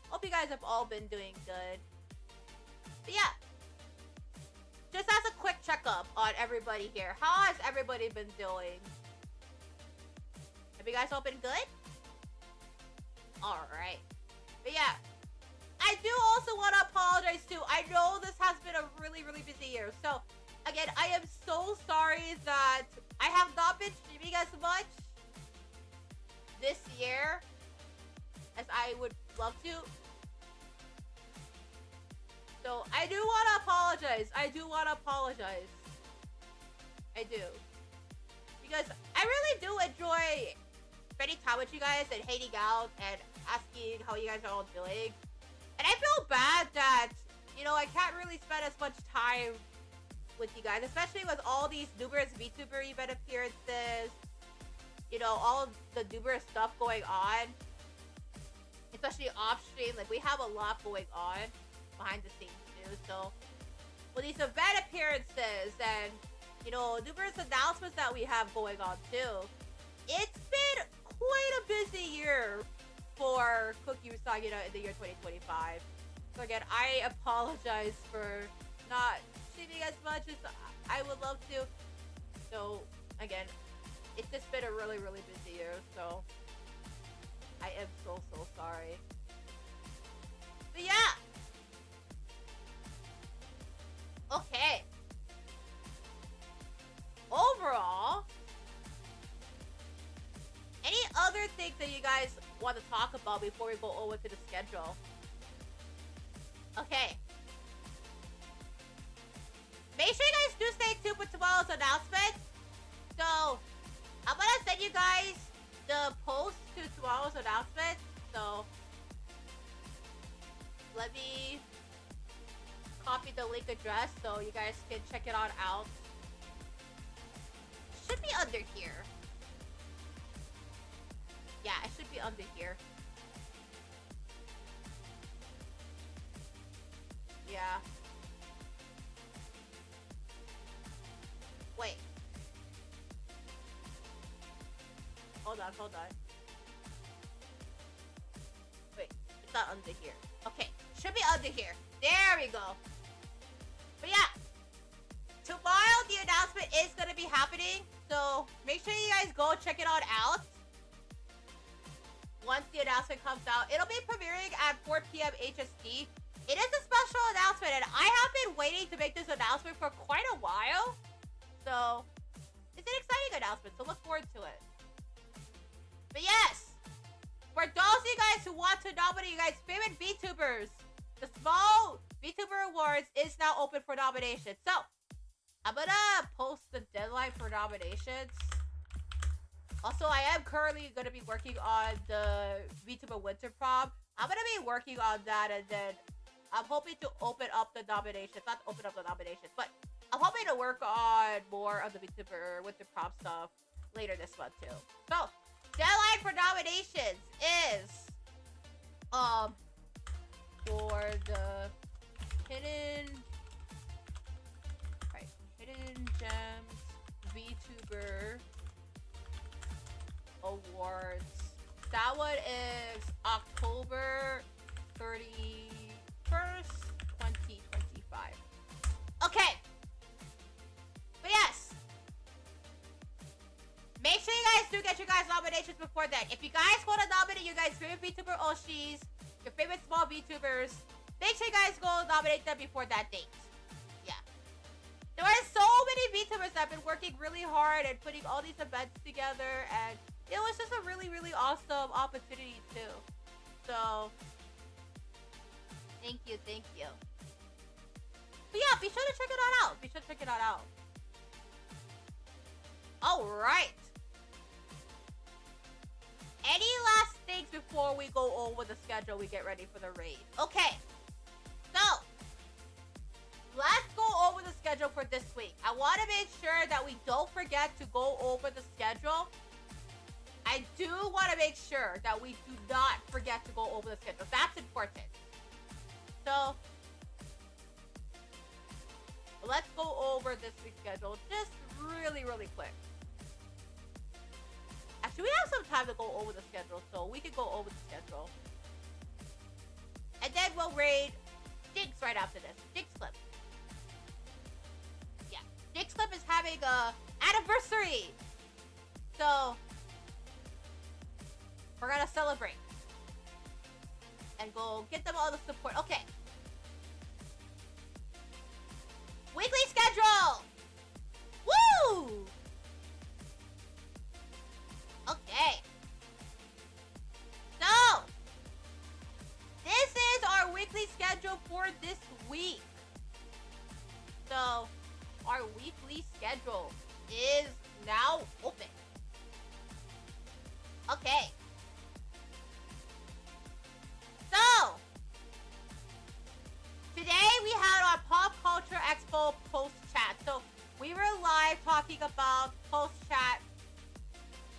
Hope you guys have all been doing good. But yeah. Just as a quick checkup on everybody here. How has everybody been doing? Have you guys all been good? Alright. But yeah. I do also want to apologize too. I know this has been a really, really busy year. So, again, I am so sorry that I have not been streaming as much this year as I would love to. So, I do want to apologize. I do. Because I really do enjoy spending time with you guys and hanging out and asking how you guys are all doing. And I feel bad that, you know, I can't really spend as much time with you guys, especially with all these numerous VTuber event appearances, you know, all the numerous stuff going on, especially off stream. Like, we have a lot going on behind the scenes too. So, with these event appearances and, you know, numerous announcements that we have going on too, it's been quite a busy year for Cooky Usagida in the year 2025. So again, I apologize for not streaming as much as I would love to. So again, it's just been a really, really busy year, so I am so sorry. But yeah. Okay. Overall, any other things that you guys want to talk about before we go over to the schedule? Okay. Make sure you guys do stay tuned for tomorrow's announcement. So, I'm gonna send you guys the post to tomorrow's announcement. So, let me copy the link address so you guys can check it on out. Should be under here. Yeah, it should be under here. Yeah. Wait. Hold on. Wait, it's not under here. Okay, should be under here. There we go. But yeah, tomorrow the announcement is gonna be happening, so make sure you guys go check it on out. Once the announcement comes out, it'll be premiering at 4 p.m. HST. It is a special announcement, and I have been waiting to make this announcement for quite a while. So, it's an exciting announcement, so look forward to it. But yes, for those of you guys who want to nominate you guys' favorite VTubers, the small VTuber Awards is now open for nomination. So, I'm gonna post the deadline for nominations. Also, I am currently gonna be working on the VTuber Winter Prom. I'm gonna be working on that, and then I'm hoping to open up the nominations. Not open up the nominations, but I'm hoping to work on more of the VTuber Winter Prom stuff later this month too. So, deadline for nominations is for the Hidden Gems VTuber Awards. That one is October 31st, 2025. Okay. But yes. Make sure you guys do get your guys' nominations before then. If you guys want to nominate your guys' favorite VTuber Oshis, your favorite small VTubers, make sure you guys go nominate them before that date. Yeah. There are so many VTubers that have been working really hard and putting all these events together, and it was just a really, really awesome opportunity too. So, thank you. But yeah, be sure to check it out. Alright. Any last things before we go over the schedule, we get ready for the raid? Okay. So, let's go over the schedule for this week. I want to make sure that we don't forget to go over the schedule. I do want to make sure that we do not forget to go over the schedule. That's important. So, let's go over this week's schedule just really, really quick. Actually, we have some time to go over the schedule, so we can go over the schedule. And then we'll raid Jinx right after this. Jinx Clip. Yeah. Jinx Clip is having a anniversary. So, we're gonna celebrate. And go get them all the support. Okay. Weekly schedule! Woo! Okay. So, this is our weekly schedule for this week. So, our weekly schedule is now open. Okay. So, today we had our Pop Culture Expo post-chat. So, we were live talking about post-chat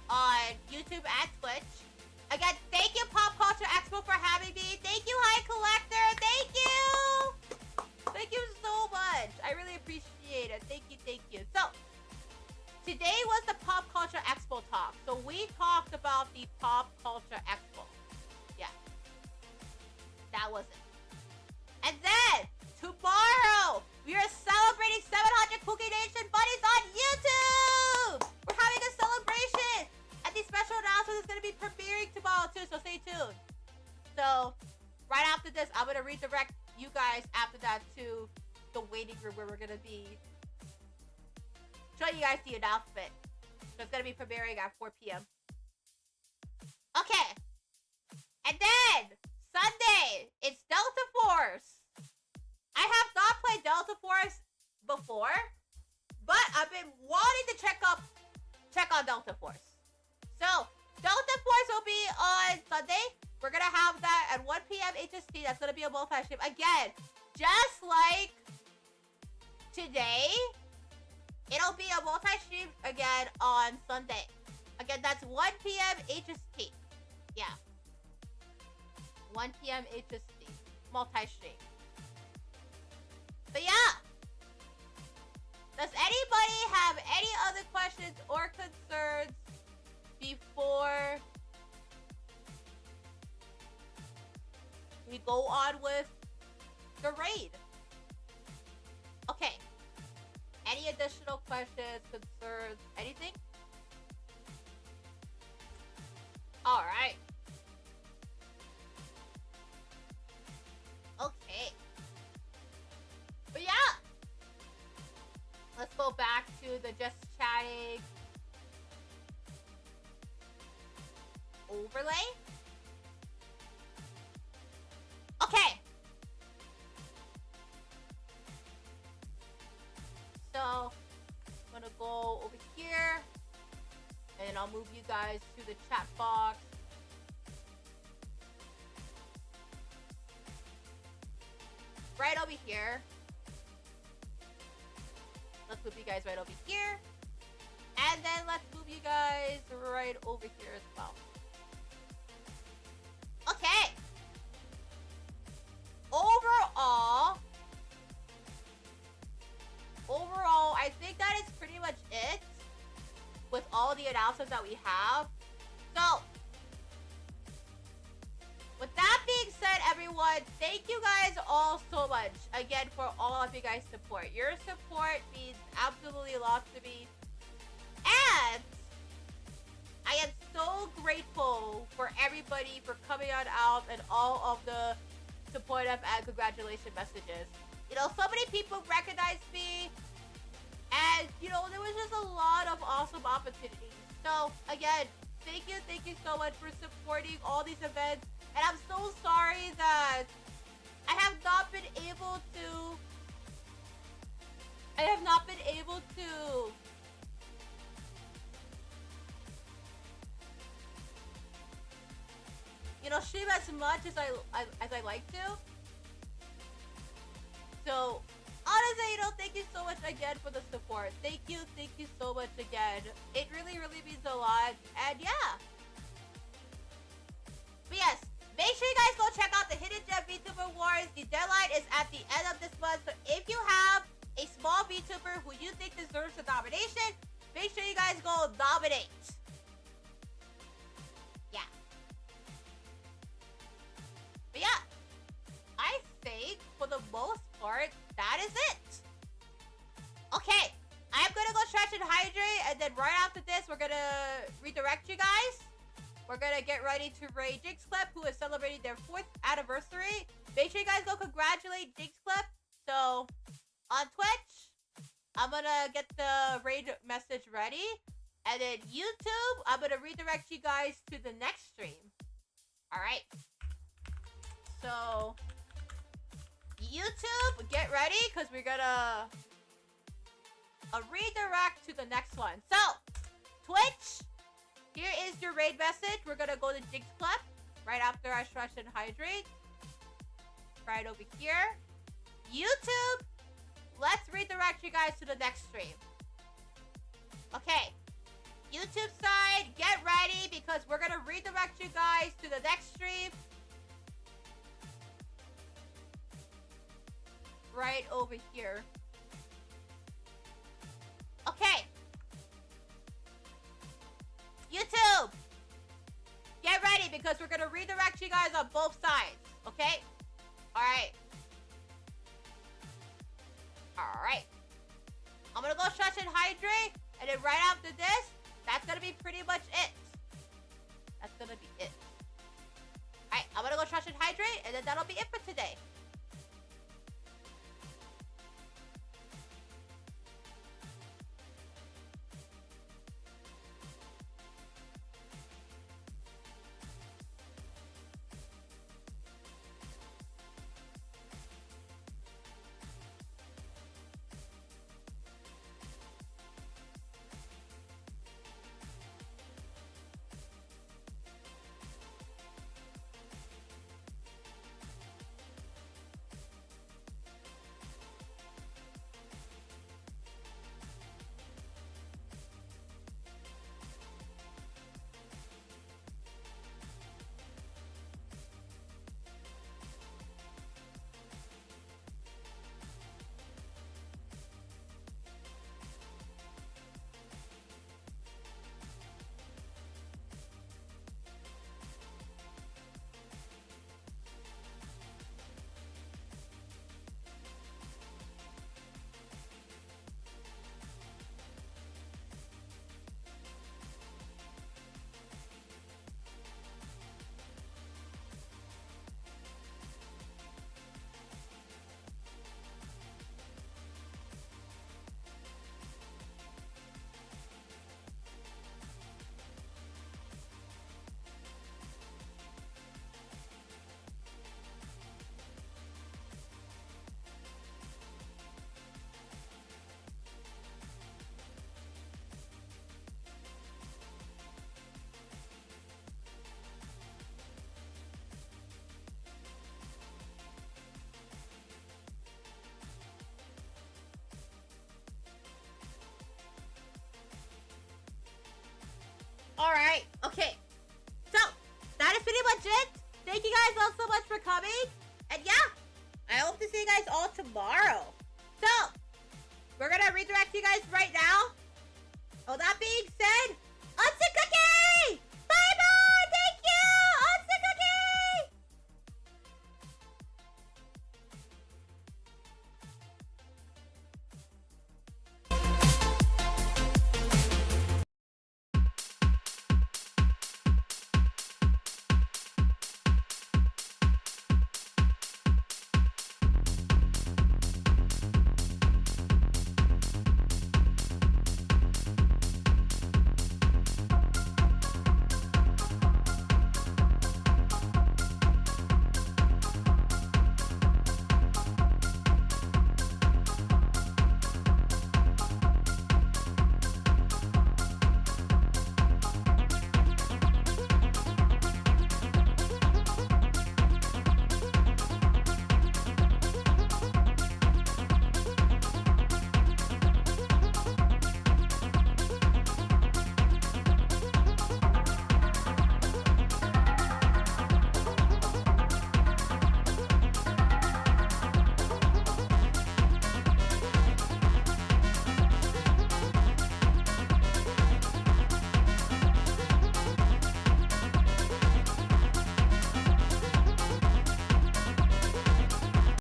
on YouTube and Twitch. Again, thank you, Pop Culture Expo, for having me. Thank you, HICollector. Thank you. Thank you so much. I really appreciate it. Thank you. So, today was the Pop Culture Expo talk. So, we talked about the Pop Culture Expo. Yeah. That was it. And then, tomorrow, we are celebrating 700 Cookie Nation buddies on YouTube! We're having a celebration! And the special announcement is going to be premiering tomorrow, too, so stay tuned. So, right after this, I'm going to redirect you guys after that to the waiting room where we're going to be showing you guys the announcement. So, it's going to be premiering at 4 p.m. Okay. And then, Sunday, it's Delta Force. I have not played Delta Force before, but I've been wanting to check on Delta Force. So, Delta Force will be on Sunday. We're going to have that at 1 p.m. HST. That's going to be a multi-stream. Again, just like today, it'll be a multi-stream again on Sunday. Again, that's 1 p.m. HST. Yeah. 1 p.m. HST. Multi-stream. But yeah. Does anybody have any other questions or concerns before we go on with the raid? Okay. Any additional questions, concerns, anything? Alright. Okay. But yeah. Let's go back to the just chatting overlay. Okay. So, I'm gonna go over here and I'll move you guys to the chat box. Right over here. Let's move you guys right over here. And then let's move you guys right over here as well. Okay. Overall, I think that is pretty much it with all the announcements that we have. So, with that being said, everyone, thank you guys all so much again for all of you guys' support. Your support means absolutely a lot to me. And I am so grateful for everybody for coming on out and all of the supportive and congratulation messages. You know, so many people recognized me. And, you know, there was just a lot of awesome opportunities. So, again, thank you so much for supporting all these events. And I'm so sorry that I have not been able to you know, stream as much as I like to. So honestly, you know, thank you so much again for the support. Thank you so much again. It really means a lot. And yeah. But yes, make sure you guys go check out the Hidden Gem VTuber Awards. The deadline is at the end of this month. So if you have a small VTuber who you think deserves a nomination, make sure you guys go nominate. Yeah. But yeah, I think for the most part, that is it. Okay, I'm gonna go stretch and hydrate, and then right after this, we're gonna redirect you guys. We're gonna get ready to raid HICollectors, who is celebrating their 4th anniversary. Make sure you guys go congratulate HICollectors. So, on Twitch, I'm gonna get the raid message ready. And then YouTube, I'm gonna redirect you guys to the next stream. Alright. So, YouTube, get ready, because we're gonna redirect to the next one. So, Twitch, here is your raid message. We're gonna go to HICollectors right after I stretch and hydrate. Right over here. YouTube, let's redirect you guys to the next stream. Okay. YouTube side, get ready, because we're gonna redirect you guys to the next stream. Right over here. Okay. YouTube, get ready, because we're gonna redirect you guys on both sides. Okay? Alright. Alright. I'm gonna go stretch and hydrate, and then right after this, that's gonna be pretty much it. That's gonna be it. Alright, I'm gonna go stretch and hydrate, and then that'll be it for today. Alright, okay. So, that is pretty much it. Thank you guys all so much for coming. And yeah, I hope to see you guys all tomorrow. So, we're gonna redirect you guys right now.